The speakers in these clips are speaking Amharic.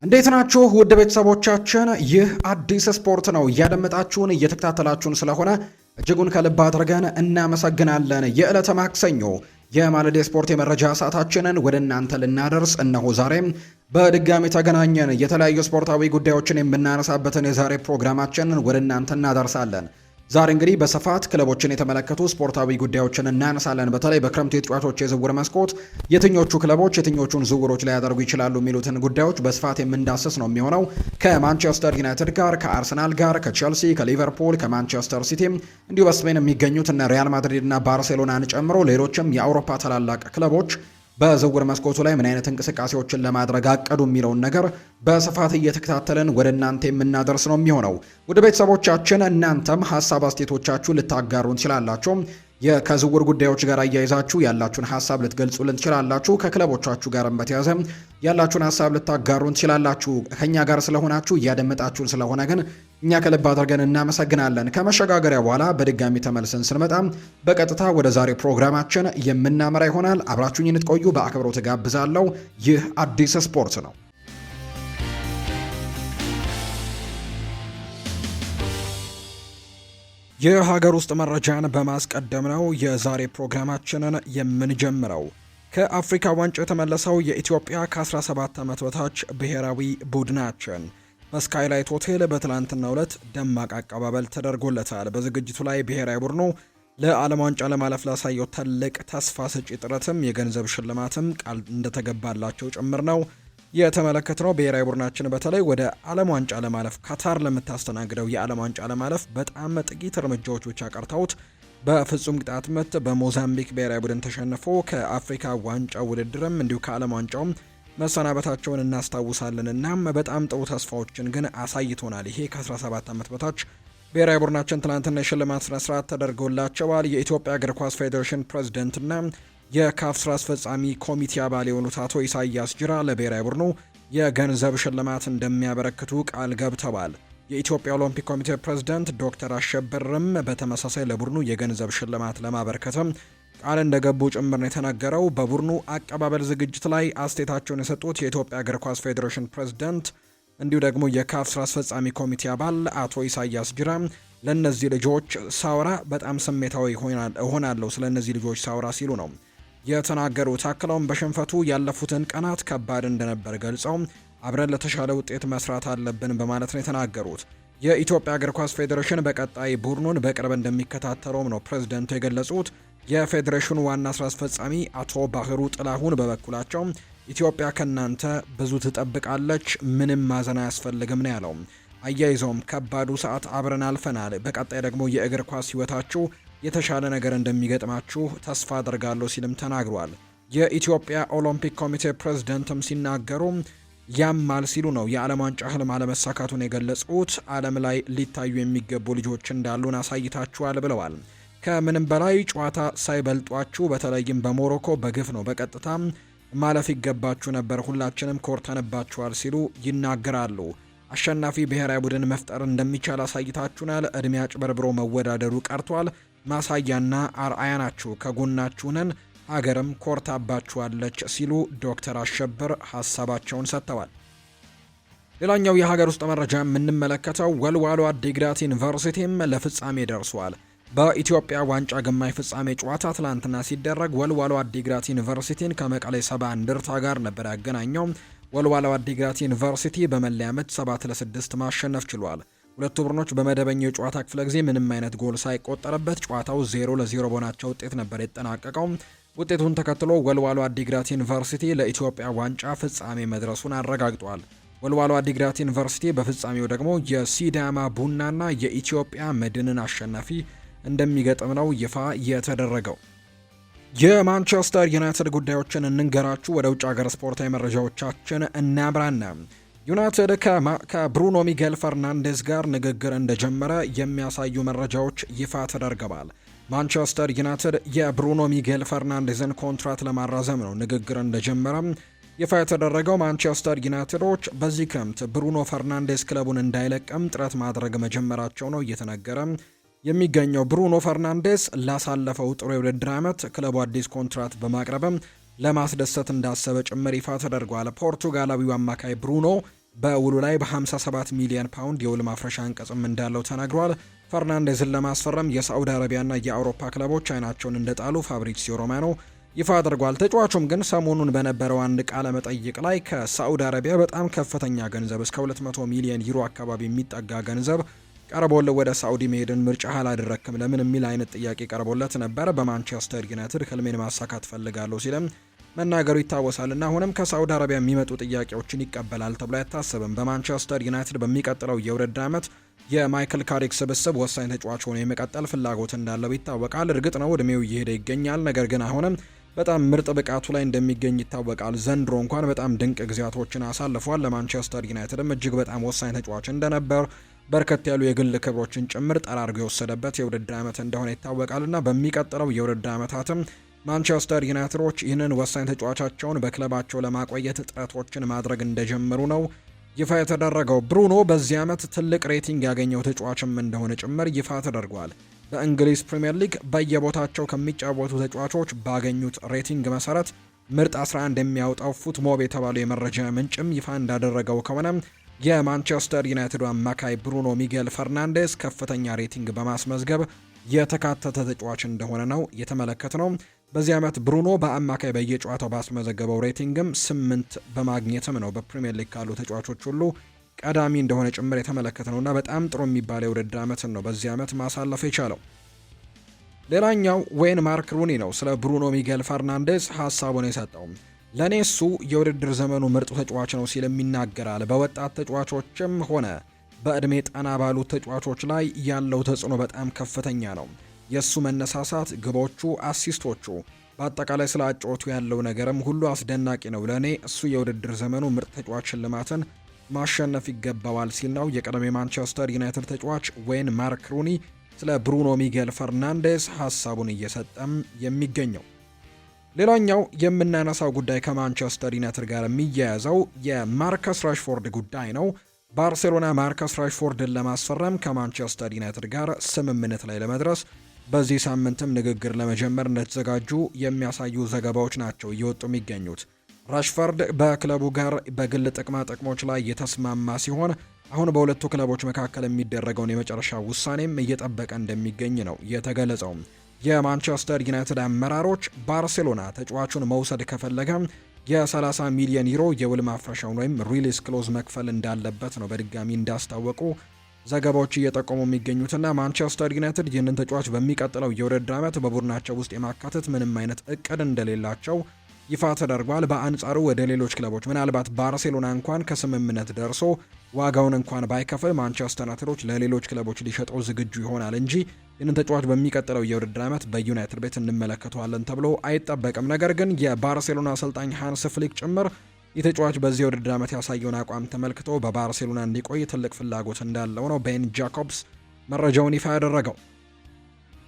እንዴት ናችሁ ውድ ቤተሰቦቻችን? ይህ አዲስ ስፖርት ነው። እያደመጣችሁን እየተከታተላችሁን ስለሆነ እጅጉን ከልብ አድርገን እናመሰግናለን። የዕለተ ማክሰኞ የማለዳ ስፖርት የመረጃ ሰዓታችንን ወደ እናንተ ልናደርስ እነሆ ዛሬም በድጋሚ ተገናኘን። የተለያዩ ስፖርታዊ ጉዳዮችን የምናነሳበትን የዛሬ ፕሮግራማችንን ወደ እናንተ እናደርሳለን። ዛሬ እንግዲህ በስፋት ክለቦችን የተመለከቱ ስፖርታዊ ጉዳዮችን እናነሳለን። በተለይ በክረምቱ የተጫዋቾች የዝውውር መስኮት የትኞቹ ክለቦች የትኞቹን ዝውውሮች ሊያደርጉ ይችላሉ የሚሉትን ጉዳዮች በስፋት የምንዳስስ ነው የሚሆነው። ከማንቸስተር ዩናይትድ ጋር፣ ከአርሰናል ጋር፣ ከቼልሲ፣ ከሊቨርፑል፣ ከማንቸስተር ሲቲ እንዲሁ በስፔን የሚገኙት እነ ሪያል ማድሪድ እና ባርሴሎናን ጨምሮ ሌሎችም የአውሮፓ ታላላቅ ክለቦች በዝውውር መስኮቱ ላይ ምን አይነት እንቅስቃሴዎችን ለማድረግ አቀዱ የሚለውን ነገር በስፋት እየተከታተልን ወደ እናንተ የምናደርስ ነው የሚሆነው። ወደ ቤተሰቦቻችን እናንተም ሀሳብ አስተያየቶቻችሁ ልታጋሩን ትችላላችሁ። ከዝውውር ጉዳዮች ጋር አያይዛችሁ ያላችሁን ሀሳብ ልትገልጹልን ትችላላችሁ። ከክለቦቻችሁ ጋርም በተያያዘ ያላችሁን ሀሳብ ልታጋሩን ትችላላችሁ። ከኛ ጋር ስለሆናችሁ እያደመጣችሁን ስለሆነ ግን እኛ ከልብ አድርገን እናመሰግናለን። ከመሸጋገሪያ በኋላ በድጋሚ ተመልሰን ስንመጣ በቀጥታ ወደ ዛሬው ፕሮግራማችን የምናመራ ይሆናል። አብራችሁኝ እንድትቆዩ በአክብሮት ጋብዛለሁ። ይህ አዲስ ስፖርት ነው። የሀገር ውስጥ መረጃን በማስቀደም ነው የዛሬ ፕሮግራማችንን የምንጀምረው። ከአፍሪካ ዋንጫ የተመለሰው የኢትዮጵያ ከ17 ዓመት በታች ብሔራዊ ቡድናችን በስካይላይት ሆቴል በትላንትናው ዕለት ደማቅ አቀባበል ተደርጎለታል። በዝግጅቱ ላይ ብሔራዊ ቡድኑ ለዓለም ዋንጫ ለማለፍ ላሳየው ትልቅ ተስፋ ሰጪ ጥረትም የገንዘብ ሽልማትም ቃል እንደተገባላቸው ጭምር ነው የተመለከትነው። ብሔራዊ ቡድናችን በተለይ ወደ ዓለም ዋንጫ ለማለፍ ካታር ለምታስተናግደው የዓለም ዋንጫ ለማለፍ በጣም ጥቂት እርምጃዎች ብቻ ቀርተውት በፍጹም ቅጣት ምት በሞዛምቢክ ብሔራዊ ቡድን ተሸንፎ ከአፍሪካ ዋንጫ ውድድርም እንዲሁ ከዓለም ዋንጫውም መሰናበታቸውን እናስታውሳለን። እናም በጣም ጥሩ ተስፋዎችን ግን አሳይቶናል። ይሄ ከ17 ዓመት በታች ብሔራዊ ቡድናችን ትናንትና የሽልማት ስነ ስርዓት ተደርጎላቸዋል። የኢትዮጵያ እግር ኳስ ፌዴሬሽን ፕሬዝዳንትና የካፍ ስራ አስፈጻሚ ኮሚቴ አባል የሆኑት አቶ ኢሳያስ ጅራ ለብሔራዊ ቡድኑ የገንዘብ ሽልማት እንደሚያበረክቱ ቃል ገብተዋል። የኢትዮጵያ ኦሎምፒክ ኮሚቴ ፕሬዝዳንት ዶክተር አሸብርም በተመሳሳይ ለቡድኑ የገንዘብ ሽልማት ለማበረከትም ቃል እንደገቡ ጭምር ነው የተናገረው። በቡድኑ አቀባበል ዝግጅት ላይ አስተያየታቸውን የሰጡት የኢትዮጵያ እግር ኳስ ፌዴሬሽን ፕሬዝዳንት እንዲሁ ደግሞ የካፍ ስራ አስፈጻሚ ኮሚቴ አባል አቶ ኢሳያስ ጅራ ለእነዚህ ልጆች ሳውራ በጣም ስሜታዊ እሆናለሁ ስለ እነዚህ ልጆች ሳውራ ሲሉ ነው የተናገሩት። አክለውም በሽንፈቱ ያለፉትን ቀናት ከባድ እንደነበር ገልጸው አብረን ለተሻለ ውጤት መስራት አለብን በማለት ነው የተናገሩት። የኢትዮጵያ እግር ኳስ ፌዴሬሽን በቀጣይ ቡድኑን በቅርብ እንደሚከታተለውም ነው ፕሬዝዳንቱ የገለጹት። የፌዴሬሽኑ ዋና ስራ አስፈጻሚ አቶ ባህሩ ጥላሁን በበኩላቸው ኢትዮጵያ ከናንተ ብዙ ትጠብቃለች፣ ምንም ማዘን አያስፈልግም ነው ያለው። አያይዘውም ከባዱ ሰዓት አብረን አልፈናል፣ በቀጣይ ደግሞ የእግር ኳስ ህይወታችሁ የተሻለ ነገር እንደሚገጥማችሁ ተስፋ አድርጋለሁ ሲልም ተናግሯል። የኢትዮጵያ ኦሎምፒክ ኮሚቴ ፕሬዝዳንትም ሲናገሩ ያማል ሲሉ ነው የዓለም ዋንጫ ህልም አለመሳካቱን የገለጹት። ዓለም ላይ ሊታዩ የሚገቡ ልጆች እንዳሉን አሳይታችኋል ብለዋል። ከምንም በላይ ጨዋታ ሳይበልጧችሁ በተለይም በሞሮኮ በግፍ ነው በቀጥታ ማለፍ ይገባችሁ ነበር፣ ሁላችንም ኮርተንባችኋል ሲሉ ይናገራሉ። አሸናፊ ብሔራዊ ቡድን መፍጠር እንደሚቻል አሳይታችሁናል። እድሜ አጭበርብሮ መወዳደሩ ቀርቷል። ማሳያና አርአያ ናችሁ። ከጎናችሁ ነን። ሀገርም ኮርታባችኋለች ሲሉ ዶክተር አሸብር ሀሳባቸውን ሰጥተዋል። ሌላኛው የሀገር ውስጥ መረጃ የምንመለከተው ወልዋሎ አዲግራት ዩኒቨርሲቲም ለፍጻሜ ደርሷል። በኢትዮጵያ ዋንጫ ግማሽ ፍጻሜ ጨዋታ ትላንትና ሲደረግ ወልዋሎ አዲግራት ዩኒቨርሲቲን ከመቀሌ ሰባ እንደርታ ጋር ነበር ያገናኘው። ወልዋሎ አዲግራት ዩኒቨርሲቲ በመለያ ምት 7-6 ማሸነፍ ችሏል። ሁለቱ ቡድኖች በመደበኛው የጨዋታ ክፍለ ጊዜ ምንም አይነት ጎል ሳይቆጠርበት ጨዋታው 0-0 በሆናቸው ውጤት ነበር የተጠናቀቀው። ውጤቱን ተከትሎ ወልዋሎ አዲግራት ዩኒቨርሲቲ ለኢትዮጵያ ዋንጫ ፍጻሜ መድረሱን አረጋግጧል። ወልዋሎ አዲግራት ዩኒቨርሲቲ በፍጻሜው ደግሞ የሲዳማ ቡናና የኢትዮጵያ መድንን አሸናፊ እንደሚገጥም ነው ይፋ የተደረገው። የማንቸስተር ዩናይትድ ጉዳዮችን እንንገራችሁ። ወደ ውጭ ሀገር ስፖርታዊ መረጃዎቻችን እናምራና ዩናይትድ ከብሩኖ ሚጌል ፈርናንዴዝ ጋር ንግግር እንደጀመረ የሚያሳዩ መረጃዎች ይፋ ተደርገዋል። ማንቸስተር ዩናይትድ የብሩኖ ሚጌል ፈርናንዴዝን ኮንትራት ለማራዘም ነው ንግግር እንደጀመረ ይፋ የተደረገው። ማንቸስተር ዩናይትዶች በዚህ ክረምት ብሩኖ ፈርናንዴዝ ክለቡን እንዳይለቅም ጥረት ማድረግ መጀመራቸው ነው እየተነገረ የሚገኘው። ብሩኖ ፈርናንዴዝ ላሳለፈው ጥሩ የውድድር ዓመት ክለቡ አዲስ ኮንትራት በማቅረብም ለማስደሰት እንዳሰበ ጭምር ይፋ ተደርጓል። ፖርቱጋላዊው አማካይ ብሩኖ በውሉ ላይ በ57 ሚሊዮን ፓውንድ የውል ማፍረሻ አንቀጽም እንዳለው ተናግሯል። ፈርናንዴዝን ለማስፈረም የሳዑዲ አረቢያና የአውሮፓ ክለቦች አይናቸውን እንደጣሉ ፋብሪዚዮ ሮማኖ ይፋ አድርጓል። ተጫዋቹም ግን ሰሞኑን በነበረው አንድ ቃለ መጠይቅ ላይ ከሳዑዲ አረቢያ በጣም ከፍተኛ ገንዘብ እስከ 200 ሚሊዮን ዩሮ አካባቢ የሚጠጋ ገንዘብ ቀርቦለት ወደ ሳዑዲ መሄድን ምርጫ አላደረክም ለምን የሚል አይነት ጥያቄ ቀርቦለት ነበር። በማንቸስተር ዩናይትድ ህልሜን ማሳካት ፈልጋለሁ ሲልም መናገሩ ይታወሳልና አሁንም ከሳዑዲ አረቢያ የሚመጡ ጥያቄዎችን ይቀበላል ተብሎ አይታሰብም። በማንቸስተር ዩናይትድ በሚቀጥለው የውድድር ዓመት የማይክል ካሪክ ስብስብ ወሳኝ ተጫዋች ሆኖ የመቀጠል ፍላጎት እንዳለው ይታወቃል። እርግጥ ነው እድሜው እየሄደ ይገኛል፣ ነገር ግን አሁንም በጣም ምርጥ ብቃቱ ላይ እንደሚገኝ ይታወቃል። ዘንድሮ እንኳን በጣም ድንቅ ጊዜያቶችን አሳልፏል። ለማንቸስተር ዩናይትድም እጅግ በጣም ወሳኝ ተጫዋች እንደነበር በርከት ያሉ የግል ክብሮችን ጭምር ጠራርጎ የወሰደበት የውድድር ዓመት እንደሆነ ይታወቃልና በሚቀጥለው የውድድር ዓመታትም ማንቸስተር ዩናይትዶች ይህንን ወሳኝ ተጫዋቻቸውን በክለባቸው ለማቆየት ጥረቶችን ማድረግ እንደጀመሩ ነው ይፋ የተደረገው። ብሩኖ በዚህ ዓመት ትልቅ ሬቲንግ ያገኘው ተጫዋችም እንደሆነ ጭምር ይፋ ተደርጓል። በእንግሊዝ ፕሪምየር ሊግ በየቦታቸው ከሚጫወቱ ተጫዋቾች ባገኙት ሬቲንግ መሰረት ምርጥ 11 የሚያወጣው ፉትሞብ የተባለው የመረጃ ምንጭም ይፋ እንዳደረገው ከሆነ የማንቸስተር ዩናይትዱ አማካይ ብሩኖ ሚጌል ፈርናንዴስ ከፍተኛ ሬቲንግ በማስመዝገብ የተካተተ ተጫዋች እንደሆነ ነው የተመለከትነው። በዚህ ዓመት ብሩኖ በአማካይ በየጨዋታው ባስመዘገበው ሬቲንግም 8 በማግኘትም ነው በፕሪምየር ሊግ ካሉ ተጫዋቾች ሁሉ ቀዳሚ እንደሆነ ጭምር የተመለከትነውና በጣም ጥሩ የሚባለው የውድድር ዓመትን ነው በዚህ ዓመት ማሳለፍ የቻለው። ሌላኛው ዌይን ማርክ ሩኒ ነው ስለ ብሩኖ ሚጌል ፈርናንዴስ ሀሳቡን የሰጠው። ለእኔ እሱ የውድድር ዘመኑ ምርጡ ተጫዋች ነው ሲልም ይናገራል። በወጣት ተጫዋቾችም ሆነ በዕድሜ ጠና ባሉት ተጫዋቾች ላይ ያለው ተጽዕኖ በጣም ከፍተኛ ነው። የእሱ መነሳሳት፣ ግቦቹ፣ አሲስቶቹ፣ በአጠቃላይ ስለ አጨዋወቱ ያለው ነገርም ሁሉ አስደናቂ ነው። ለእኔ እሱ የውድድር ዘመኑ ምርጥ ተጫዋች ሽልማትን ማሸነፍ ይገባዋል ሲል ነው የቀደመ ማንቸስተር ዩናይትድ ተጫዋች ዌይን ማርክ ሩኒ ስለ ብሩኖ ሚጌል ፈርናንዴስ ሀሳቡን እየሰጠም የሚገኘው። ሌላኛው የምናነሳው ጉዳይ ከማንቸስተር ዩናይትድ ጋር የሚያያዘው የማርከስ ራሽፎርድ ጉዳይ ነው። ባርሴሎና ማርከስ ራሽፎርድን ለማስፈረም ከማንቸስተር ዩናይትድ ጋር ስምምነት ላይ ለመድረስ በዚህ ሳምንትም ንግግር ለመጀመር እንደተዘጋጁ የሚያሳዩ ዘገባዎች ናቸው እየወጡ የሚገኙት። ራሽፎርድ በክለቡ ጋር በግል ጥቅማ ጥቅሞች ላይ የተስማማ ሲሆን አሁን በሁለቱ ክለቦች መካከል የሚደረገውን የመጨረሻ ውሳኔም እየጠበቀ እንደሚገኝ ነው የተገለጸው። የማንቸስተር ዩናይትድ አመራሮች ባርሴሎና ተጫዋቹን መውሰድ ከፈለገ የ30 ሚሊዮን ዩሮ የውል ማፍረሻውን ወይም ሪሊስ ክሎዝ መክፈል እንዳለበት ነው በድጋሚ እንዳስታወቁ ዘገባዎች እየጠቆሙ የሚገኙትና ማንቸስተር ዩናይትድ ይህንን ተጫዋች በሚቀጥለው የውድድር ዓመት በቡድናቸው ውስጥ የማካተት ምንም አይነት እቅድ እንደሌላቸው ይፋ ተደርጓል። በአንጻሩ ወደ ሌሎች ክለቦች ምናልባት ባርሴሎና እንኳን ከስምምነት ደርሶ ዋጋውን እንኳን ባይከፍል ማንቸስተር ዩናይትዶች ለሌሎች ክለቦች ሊሸጠው ዝግጁ ይሆናል እንጂ ይህንን ተጫዋች በሚቀጥለው የውድድር ዓመት በዩናይትድ ቤት እንመለከተዋለን ተብሎ አይጠበቅም። ነገር ግን የባርሴሎና አሰልጣኝ ሃንስ ፍሊክ ጭምር የተጫዋች በዚህ የውድድር ዓመት ያሳየውን አቋም ተመልክቶ በባርሴሎና እንዲቆይ ትልቅ ፍላጎት እንዳለው ነው ቤን ጃኮብስ መረጃውን ይፋ ያደረገው።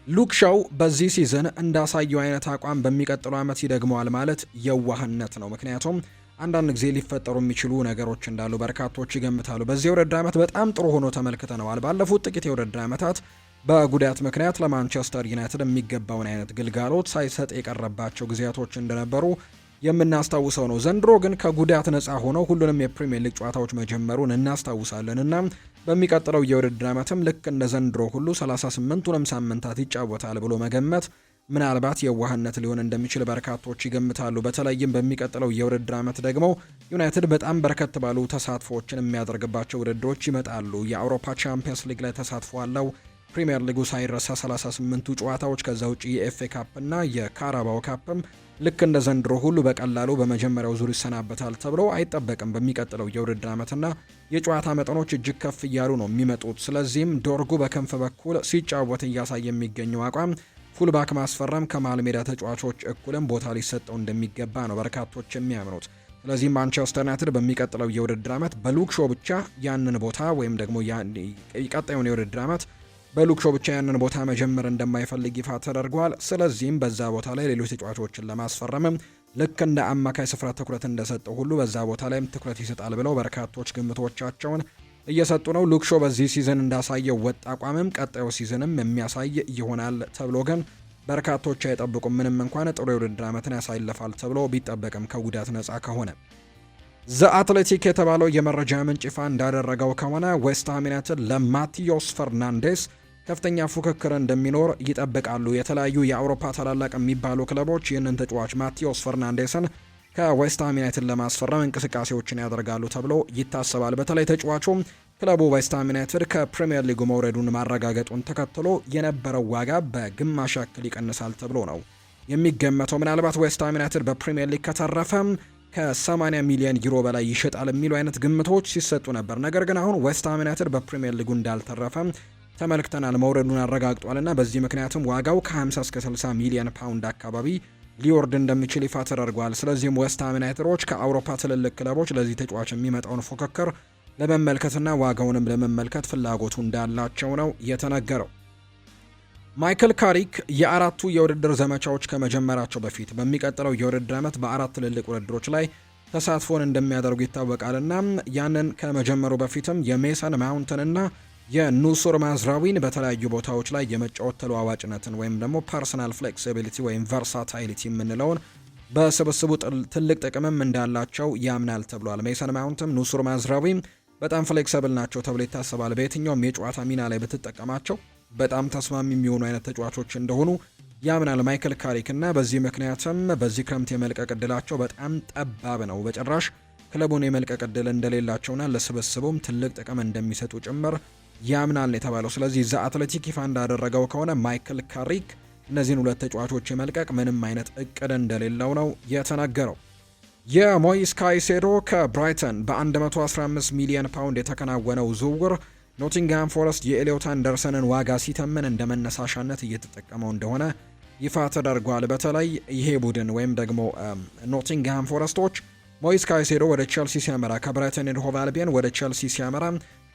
ሉክ ሻው በዚህ ሲዝን እንዳሳየው አይነት አቋም በሚቀጥለው ዓመት ይደግመዋል ማለት የዋህነት ነው። ምክንያቱም አንዳንድ ጊዜ ሊፈጠሩ የሚችሉ ነገሮች እንዳሉ በርካቶች ይገምታሉ። በዚህ የውድድር ዓመት በጣም ጥሩ ሆኖ ተመልክተነዋል። ባለፉት ጥቂት የውድድር ዓመታት በጉዳት ምክንያት ለማንቸስተር ዩናይትድ የሚገባውን አይነት ግልጋሎት ሳይሰጥ የቀረባቸው ጊዜያቶች እንደነበሩ የምናስታውሰው ነው። ዘንድሮ ግን ከጉዳት ነፃ ሆነው ሁሉንም የፕሪሚየር ሊግ ጨዋታዎች መጀመሩን እናስታውሳለን እና በሚቀጥለው የውድድር ዓመትም ልክ እንደ ዘንድሮ ሁሉ 38ቱንም ሳምንታት ይጫወታል ብሎ መገመት ምናልባት የዋህነት ሊሆን እንደሚችል በርካቶች ይገምታሉ። በተለይም በሚቀጥለው የውድድር ዓመት ደግሞ ዩናይትድ በጣም በርከት ባሉ ተሳትፎዎችን የሚያደርግባቸው ውድድሮች ይመጣሉ። የአውሮፓ ቻምፒየንስ ሊግ ላይ ተሳትፎ አለው። ፕሪሚየር ሊጉ ሳይረሳ 38ቱ ጨዋታዎች፣ ከዛ ውጪ የኤፍኤ ካፕ እና የካራባው ካፕም ልክ እንደ ዘንድሮ ሁሉ በቀላሉ በመጀመሪያው ዙር ይሰናበታል ተብሎ አይጠበቅም። በሚቀጥለው የውድድር ዓመትና የጨዋታ መጠኖች እጅግ ከፍ እያሉ ነው የሚመጡት። ስለዚህም ዶርጉ በክንፍ በኩል ሲጫወት እያሳየ የሚገኘው አቋም ፉልባክ ማስፈረም ከመሃል ሜዳ ተጫዋቾች እኩልም ቦታ ሊሰጠው እንደሚገባ ነው በርካቶች የሚያምኑት። ስለዚህም ማንቸስተር ዩናይትድ በሚቀጥለው የውድድር ዓመት በሉክ ሾው ብቻ ያንን ቦታ ወይም ደግሞ ቀጣዩን የውድድር ዓመት በሉክ ሾው ብቻ ያንን ቦታ መጀመር እንደማይፈልግ ይፋ ተደርጓል። ስለዚህም በዛ ቦታ ላይ ሌሎች ተጫዋቾችን ለማስፈረምም ልክ እንደ አማካይ ስፍራ ትኩረት እንደሰጠው ሁሉ በዛ ቦታ ላይም ትኩረት ይሰጣል ብለው በርካቶች ግምቶቻቸውን እየሰጡ ነው። ሉክ ሾው በዚህ ሲዝን እንዳሳየው ወጥ አቋምም ቀጣዩ ሲዝንም የሚያሳይ ይሆናል ተብሎ ግን በርካቶች አይጠብቁም። ምንም እንኳን ጥሩ የውድድር ዓመትን ያሳልፋል ተብሎ ቢጠበቅም ከጉዳት ነፃ ከሆነ ዘ አትሌቲክ የተባለው የመረጃ ምንጭ ይፋ እንዳደረገው ከሆነ ዌስትሃም ዩናይትድ ለማቲዮስ ፈርናንዴስ ከፍተኛ ፉክክር እንደሚኖር ይጠብቃሉ። የተለያዩ የአውሮፓ ታላላቅ የሚባሉ ክለቦች ይህንን ተጫዋች ማቲዮስ ፈርናንዴስን ከዌስትሃም ዩናይትድ ለማስፈረም እንቅስቃሴዎችን ያደርጋሉ ተብሎ ይታሰባል። በተለይ ተጫዋቹ ክለቡ ዌስትሃም ዩናይትድ ከፕሪሚየር ሊጉ መውረዱን ማረጋገጡን ተከትሎ የነበረው ዋጋ በግማሽ ያክል ይቀንሳል ተብሎ ነው የሚገመተው። ምናልባት ዌስትሃም ዩናይትድ በፕሪሚየር ሊግ ከተረፈም ከ80 ሚሊዮን ዩሮ በላይ ይሸጣል የሚሉ አይነት ግምቶች ሲሰጡ ነበር። ነገር ግን አሁን ዌስትሃም ዩናይትድ በፕሪሚየር ሊጉ እንዳልተረፈ ተመልክተናል። መውረዱን አረጋግጧልና በዚህ ምክንያትም ዋጋው ከ50 እስከ 60 ሚሊዮን ፓውንድ አካባቢ ሊወርድ እንደሚችል ይፋ ተደርጓል። ስለዚህም ዌስትሃም ዩናይትዶች ከአውሮፓ ትልልቅ ክለቦች ለዚህ ተጫዋች የሚመጣውን ፉክክር ለመመልከትና ዋጋውንም ለመመልከት ፍላጎቱ እንዳላቸው ነው የተነገረው። ማይክል ካሪክ የአራቱ የውድድር ዘመቻዎች ከመጀመራቸው በፊት በሚቀጥለው የውድድር ዓመት በአራት ትልልቅ ውድድሮች ላይ ተሳትፎን እንደሚያደርጉ ይታወቃልና ያንን ከመጀመሩ በፊትም የሜሰን ማውንትንና የኑሱር ማዝራዊን በተለያዩ ቦታዎች ላይ የመጫወት ተለዋዋጭነትን ወይም ደግሞ ፐርሰናል ፍሌክሲቢሊቲ ወይም ቨርሳታይሊቲ የምንለውን በስብስቡ ትልቅ ጥቅምም እንዳላቸው ያምናል ተብሏል። ሜሰን ማውንትም ኑሱር ማዝራዊም በጣም ፍሌክሲብል ናቸው ተብሎ ይታሰባል። በየትኛውም የጨዋታ ሚና ላይ ብትጠቀማቸው በጣም ተስማሚ የሚሆኑ አይነት ተጫዋቾች እንደሆኑ ያምናል ማይክል ካሪክ እና በዚህ ምክንያትም በዚህ ክረምት የመልቀቅ እድላቸው በጣም ጠባብ ነው። በጭራሽ ክለቡን የመልቀቅ እድል እንደሌላቸውና ለስብስቡም ትልቅ ጥቅም እንደሚሰጡ ጭምር ያምናል የተባለው። ስለዚህ ዘ አትሌቲክ ይፋ እንዳደረገው ከሆነ ማይክል ካሪክ እነዚህን ሁለት ተጫዋቾች የመልቀቅ ምንም አይነት እቅድ እንደሌለው ነው የተናገረው። የሞይስ ካይሴዶ ከብራይተን በ115 ሚሊዮን ፓውንድ የተከናወነው ዝውውር ኖቲንግሃም ፎረስት የኤሊዮት አንደርሰንን ዋጋ ሲተምን እንደ መነሳሻነት እየተጠቀመው እንደሆነ ይፋ ተደርጓል። በተለይ ይሄ ቡድን ወይም ደግሞ ኖቲንግሃም ፎረስቶች ሞይስ ካይሴዶ ወደ ቼልሲ ሲያመራ ከብራይተን ኤንድ ሆቭ አልቢዮን ወደ ቼልሲ ሲያመራ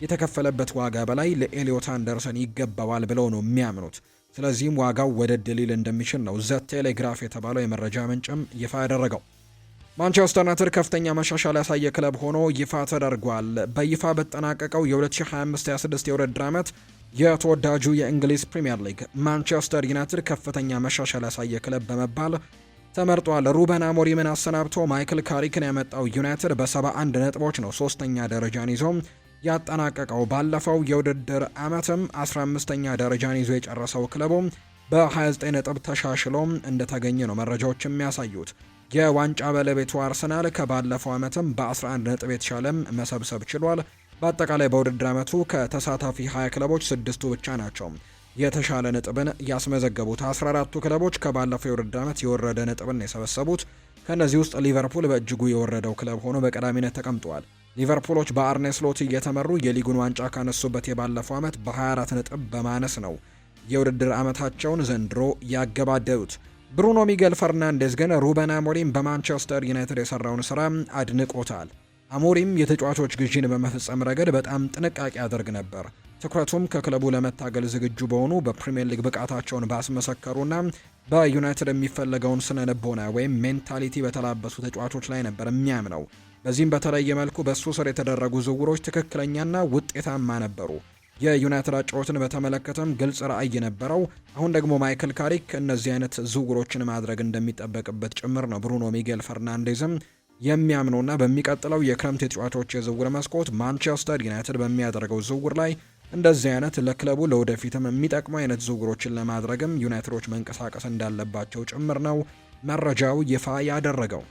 የተከፈለበት ዋጋ በላይ ለኤሊዮት አንደርሰን ይገባዋል ብለው ነው የሚያምኑት። ስለዚህም ዋጋው ወደድ ሊል እንደሚችል ነው ዘ ቴሌግራፍ የተባለው የመረጃ ምንጭም ይፋ ያደረገው። ማንቸስተር ዩናይትድ ከፍተኛ መሻሻል ያሳየ ክለብ ሆኖ ይፋ ተደርጓል። በይፋ በተጠናቀቀው የ2025-26 የውድድር ዓመት የተወዳጁ የእንግሊዝ ፕሪምየር ሊግ ማንቸስተር ዩናይትድ ከፍተኛ መሻሻል ያሳየ ክለብ በመባል ተመርጧል። ሩበን አሞሪምን አሰናብቶ ማይክል ካሪክን ያመጣው ዩናይትድ በ71 ነጥቦች ነው ሶስተኛ ደረጃን ይዞ ያጠናቀቀው። ባለፈው የውድድር ዓመትም 15ኛ ደረጃን ይዞ የጨረሰው ክለቡ በ29 ነጥብ ተሻሽሎ እንደተገኘ ነው መረጃዎች የሚያሳዩት። የዋንጫ ባለቤቱ አርሰናል ከባለፈው ዓመትም በ11 ነጥብ የተሻለም መሰብሰብ ችሏል። በአጠቃላይ በውድድር ዓመቱ ከተሳታፊ 20 ክለቦች 6ቱ ብቻ ናቸው የተሻለ ነጥብን ያስመዘገቡት። 14ቱ ክለቦች ከባለፈው የውድድር ዓመት የወረደ ነጥብን የሰበሰቡት። ከነዚህ ውስጥ ሊቨርፑል በእጅጉ የወረደው ክለብ ሆኖ በቀዳሚነት ተቀምጧል። ሊቨርፑሎች በአርኔ ስሎት እየተመሩ የሊጉን ዋንጫ ካነሱበት የባለፈው ዓመት በ24 ነጥብ በማነስ ነው የውድድር ዓመታቸውን ዘንድሮ ያገባደዱት። ብሩኖ ሚጌል ፈርናንዴዝ ግን ሩበን አሞሪም በማንቸስተር ዩናይትድ የሰራውን ስራ አድንቆታል። አሞሪም የተጫዋቾች ግዢን በመፈጸም ረገድ በጣም ጥንቃቄ ያደርግ ነበር። ትኩረቱም ከክለቡ ለመታገል ዝግጁ በሆኑ በፕሪሚየር ሊግ ብቃታቸውን ባስመሰከሩና በዩናይትድ የሚፈለገውን ስነ ልቦና ወይም ሜንታሊቲ በተላበሱ ተጫዋቾች ላይ ነበር የሚያምነው። በዚህም በተለየ መልኩ በሱ ስር የተደረጉ ዝውውሮች ትክክለኛና ውጤታማ ነበሩ። የዩናይትድ አጨዋወትን በተመለከተም ግልጽ ራዕይ ነበረው። አሁን ደግሞ ማይክል ካሪክ እነዚህ አይነት ዝውውሮችን ማድረግ እንደሚጠበቅበት ጭምር ነው ብሩኖ ሚጌል ፈርናንዴዝም የሚያምነውና በሚቀጥለው የክረምት የተጫዋቾች የዝውውር መስኮት ማንቸስተር ዩናይትድ በሚያደርገው ዝውውር ላይ እንደዚህ አይነት ለክለቡ ለወደፊትም የሚጠቅሙ አይነት ዝውውሮችን ለማድረግም ዩናይትዶች መንቀሳቀስ እንዳለባቸው ጭምር ነው መረጃው ይፋ ያደረገው።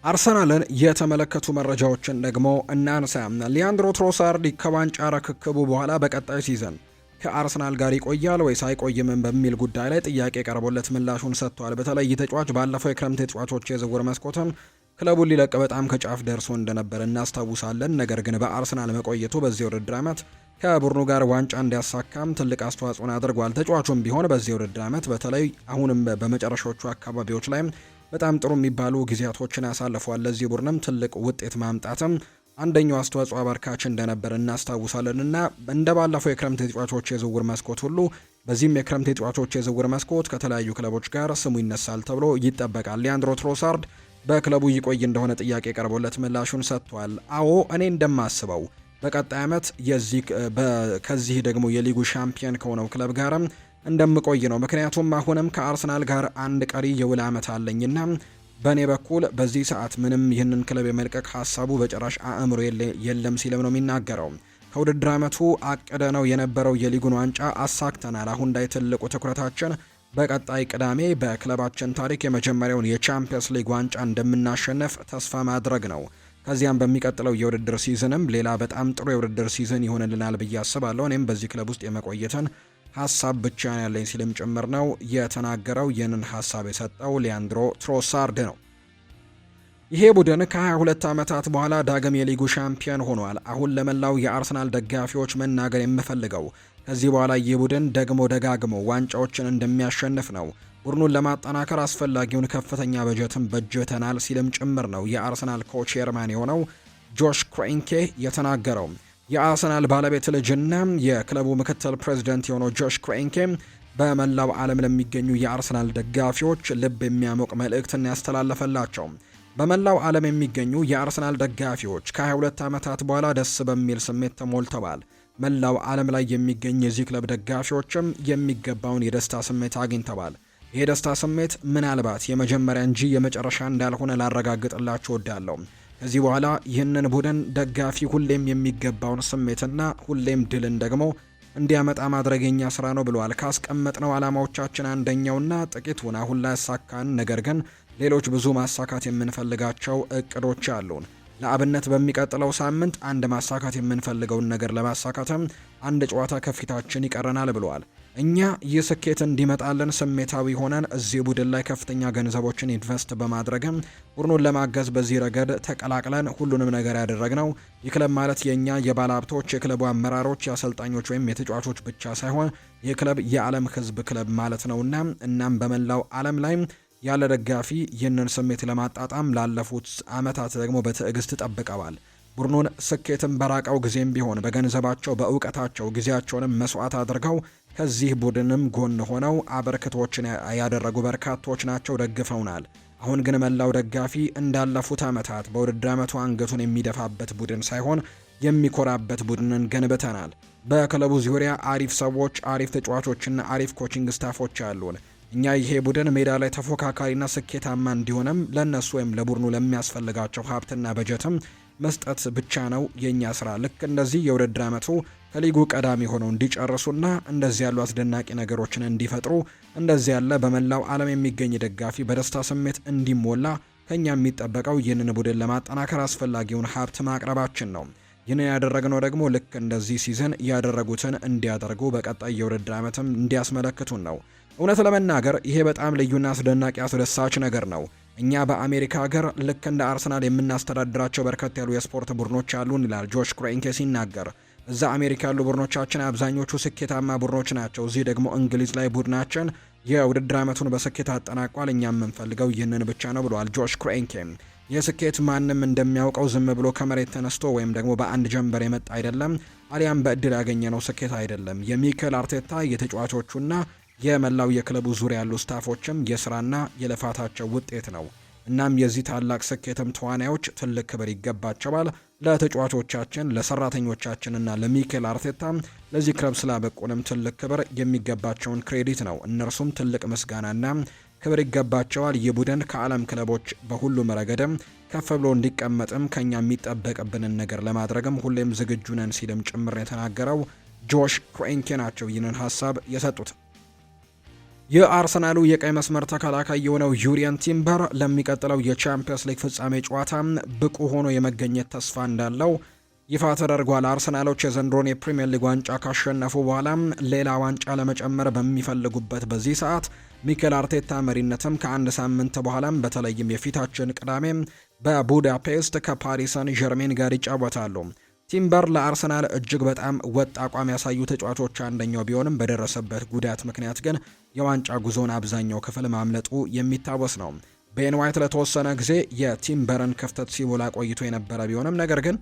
አርሰናልን የተመለከቱ መረጃዎችን ደግሞ እናንሳ። ሊያንድሮ ትሮሳርድ ከዋንጫ ርክክቡ በኋላ በቀጣይ ሲዘን ከአርሰናል ጋር ይቆያል ወይስ አይቆይም በሚል ጉዳይ ላይ ጥያቄ ቀርቦለት ምላሹን ሰጥቷል። በተለይ ተጫዋች ባለፈው የክረምት ተጫዋቾች የዝውውር መስኮትም ክለቡን ሊለቅ በጣም ከጫፍ ደርሶ እንደነበር እናስታውሳለን። ነገር ግን በአርሰናል መቆየቱ በዚህ ውድድር ዓመት ከቡድኑ ጋር ዋንጫ እንዲያሳካም ትልቅ አስተዋጽኦን አድርጓል። ተጫዋቹም ቢሆን በዚህ ውድድር ዓመት በተለይ አሁንም በመጨረሻዎቹ አካባቢዎች ላይ በጣም ጥሩ የሚባሉ ጊዜያቶችን ያሳልፈዋል። ለዚህ ቡድንም ትልቅ ውጤት ማምጣትም አንደኛው አስተዋጽኦ አበርካች እንደነበር እናስታውሳለን እና እንደ ባለፈው የክረምት ተጫዋቾች የዝውውር መስኮት ሁሉ በዚህም የክረምት ተጫዋቾች የዝውውር መስኮት ከተለያዩ ክለቦች ጋር ስሙ ይነሳል ተብሎ ይጠበቃል። ሊያንድሮ ትሮሳርድ በክለቡ ይቆይ እንደሆነ ጥያቄ ቀርቦለት ምላሹን ሰጥቷል። አዎ እኔ እንደማስበው በቀጣይ ዓመት ከዚህ ደግሞ የሊጉ ሻምፒዮን ከሆነው ክለብ ጋርም እንደምቆይ ነው። ምክንያቱም አሁንም ከአርሰናል ጋር አንድ ቀሪ የውል ዓመት አለኝና በእኔ በኩል በዚህ ሰዓት ምንም ይህንን ክለብ የመልቀቅ ሀሳቡ በጭራሽ አእምሮ የለም ሲልም ነው የሚናገረው። ከውድድር ዓመቱ አቅደነው የነበረው የሊጉን ዋንጫ አሳክተናል። አሁን ላይ ትልቁ ትኩረታችን በቀጣይ ቅዳሜ በክለባችን ታሪክ የመጀመሪያውን የቻምፒየንስ ሊግ ዋንጫ እንደምናሸነፍ ተስፋ ማድረግ ነው። ከዚያም በሚቀጥለው የውድድር ሲዝንም ሌላ በጣም ጥሩ የውድድር ሲዝን ይሆንልናል ብዬ አስባለሁ። እኔም በዚህ ክለብ ውስጥ የመቆየትን ሀሳብ ብቻ ያለኝ ሲልም ጭምር ነው የተናገረው። ይህንን ሀሳብ የሰጠው ሊያንድሮ ትሮሳርድ ነው። ይሄ ቡድን ከ22 ዓመታት በኋላ ዳግም የሊጉ ሻምፒዮን ሆኗል። አሁን ለመላው የአርሰናል ደጋፊዎች መናገር የምፈልገው ከዚህ በኋላ ይህ ቡድን ደግሞ ደጋግሞ ዋንጫዎችን እንደሚያሸንፍ ነው። ቡድኑን ለማጠናከር አስፈላጊውን ከፍተኛ በጀትን በጅተናል ሲልም ጭምር ነው የአርሰናል ኮቼርማን የሆነው ጆሽ ክሮንኬ የተናገረው። የአርሰናል ባለቤት ልጅና የክለቡ ምክትል ፕሬዚደንት የሆነው ጆሽ ክሮንኬ በመላው ዓለም ለሚገኙ የአርሰናል ደጋፊዎች ልብ የሚያሞቅ መልእክትን ያስተላለፈላቸው። በመላው ዓለም የሚገኙ የአርሰናል ደጋፊዎች ከ22 ዓመታት በኋላ ደስ በሚል ስሜት ተሞልተዋል። መላው ዓለም ላይ የሚገኙ የዚህ ክለብ ደጋፊዎችም የሚገባውን የደስታ ስሜት አግኝተዋል። ይህ ደስታ ስሜት ምናልባት የመጀመሪያ እንጂ የመጨረሻ እንዳልሆነ ላረጋግጥላችሁ እወዳለሁ። ከዚህ በኋላ ይህንን ቡድን ደጋፊ ሁሌም የሚገባውን ስሜትና ሁሌም ድልን ደግሞ እንዲያመጣ ማድረግ የኛ ስራ ነው ብለዋል። ካስቀመጥነው ዓላማዎቻችን አንደኛውና ጥቂቱን አሁን ላይ ያሳካን፣ ነገር ግን ሌሎች ብዙ ማሳካት የምንፈልጋቸው እቅዶች አሉን። ለአብነት በሚቀጥለው ሳምንት አንድ ማሳካት የምንፈልገውን ነገር ለማሳካትም አንድ ጨዋታ ከፊታችን ይቀረናል ብለዋል። እኛ ይህ ስኬት እንዲመጣልን ስሜታዊ ሆነን እዚህ ቡድን ላይ ከፍተኛ ገንዘቦችን ኢንቨስት በማድረግም ቡድኑን ለማገዝ በዚህ ረገድ ተቀላቅለን ሁሉንም ነገር ያደረግነው ይህ ክለብ ማለት የእኛ የባለሀብቶች፣ የክለቡ አመራሮች፣ የአሰልጣኞች ወይም የተጫዋቾች ብቻ ሳይሆን ይህ ክለብ የዓለም ሕዝብ ክለብ ማለት ነውና እናም በመላው ዓለም ላይ ያለ ደጋፊ ይህንን ስሜት ለማጣጣም ላለፉት ዓመታት ደግሞ በትዕግስት ጠብቀዋል። ቡድኑን ስኬትን በራቀው ጊዜም ቢሆን በገንዘባቸው፣ በእውቀታቸው ጊዜያቸውንም መስዋዕት አድርገው ከዚህ ቡድንም ጎን ሆነው አበርክቶችን ያደረጉ በርካቶች ናቸው፣ ደግፈውናል። አሁን ግን መላው ደጋፊ እንዳለፉት ዓመታት በውድድር ዓመቱ አንገቱን የሚደፋበት ቡድን ሳይሆን የሚኮራበት ቡድንን ገንብተናል። በክለቡ ዙሪያ አሪፍ ሰዎች፣ አሪፍ ተጫዋቾችና አሪፍ ኮቺንግ ስታፎች አሉን። እኛ ይሄ ቡድን ሜዳ ላይ ተፎካካሪና ስኬታማ እንዲሆንም ለነሱ ወይም ለቡድኑ ለሚያስፈልጋቸው ሀብትና በጀትም መስጠት ብቻ ነው የኛ ስራ። ልክ እንደዚህ የውድድር ዓመቱ ከሊጉ ቀዳሚ ሆነው እንዲጨርሱና እንደዚህ ያሉ አስደናቂ ነገሮችን እንዲፈጥሩ፣ እንደዚህ ያለ በመላው ዓለም የሚገኝ ደጋፊ በደስታ ስሜት እንዲሞላ ከኛ የሚጠበቀው ይህንን ቡድን ለማጠናከር አስፈላጊውን ሀብት ማቅረባችን ነው። ይህንን ያደረግነው ደግሞ ልክ እንደዚህ ሲዝን ያደረጉትን እንዲያደርጉ በቀጣይ የውድድር ዓመትም እንዲያስመለክቱን ነው። እውነት ለመናገር ይሄ በጣም ልዩና አስደናቂ አስደሳች ነገር ነው። እኛ በአሜሪካ ሀገር ልክ እንደ አርሰናል የምናስተዳድራቸው በርከት ያሉ የስፖርት ቡድኖች አሉን ይላል ጆሽ ክሮንኬ ሲናገር። እዛ አሜሪካ ያሉ ቡድኖቻችን አብዛኞቹ ስኬታማ ቡድኖች ናቸው። እዚህ ደግሞ እንግሊዝ ላይ ቡድናችን የውድድር ዓመቱን በስኬት አጠናቋል። እኛ የምንፈልገው ይህንን ብቻ ነው ብለዋል ጆሽ ክሮንኬ። ይህ ስኬት ማንም እንደሚያውቀው ዝም ብሎ ከመሬት ተነስቶ ወይም ደግሞ በአንድ ጀንበር የመጣ አይደለም፣ አሊያም በእድል ያገኘነው ስኬት አይደለም። የሚኬል አርቴታ የተጫዋቾቹና የመላው የክለቡ ዙሪያ ያሉ ስታፎችም የስራና የልፋታቸው ውጤት ነው። እናም የዚህ ታላቅ ስኬትም ተዋናዮች ትልቅ ክብር ይገባቸዋል። ለተጫዋቾቻችን፣ ለሰራተኞቻችንና ለሚኬል አርቴታ ለዚህ ክለብ ስላበቁንም ትልቅ ክብር የሚገባቸውን ክሬዲት ነው። እነርሱም ትልቅ ምስጋናና ክብር ይገባቸዋል። ይህ ቡድን ከዓለም ክለቦች በሁሉም ረገድም ከፍ ብሎ እንዲቀመጥም ከኛ የሚጠበቅብንን ነገር ለማድረግም ሁሌም ዝግጁ ነን ሲልም ጭምር የተናገረው ጆሽ ክሮንኬ ናቸው ይህንን ሀሳብ የሰጡት። የአርሰናሉ የቀይ መስመር ተከላካይ የሆነው ዩሪየን ቲምበር ለሚቀጥለው የቻምፒየንስ ሊግ ፍጻሜ ጨዋታ ብቁ ሆኖ የመገኘት ተስፋ እንዳለው ይፋ ተደርጓል። አርሰናሎች የዘንድሮን የፕሪሚየር ሊግ ዋንጫ ካሸነፉ በኋላ ሌላ ዋንጫ ለመጨመር በሚፈልጉበት በዚህ ሰዓት ሚኬል አርቴታ መሪነትም ከአንድ ሳምንት በኋላም በተለይም የፊታችን ቅዳሜ በቡዳፔስት ከፓሪስ ሰን ዠርሜን ጋር ይጫወታሉ። ቲምበር ለአርሰናል እጅግ በጣም ወጥ አቋም ያሳዩ ተጫዋቾች አንደኛው ቢሆንም በደረሰበት ጉዳት ምክንያት ግን የዋንጫ ጉዞን አብዛኛው ክፍል ማምለጡ የሚታወስ ነው። ቤን ዋይት ለተወሰነ ጊዜ የቲምበርን ክፍተት ሲሞላ ቆይቶ የነበረ ቢሆንም ነገር ግን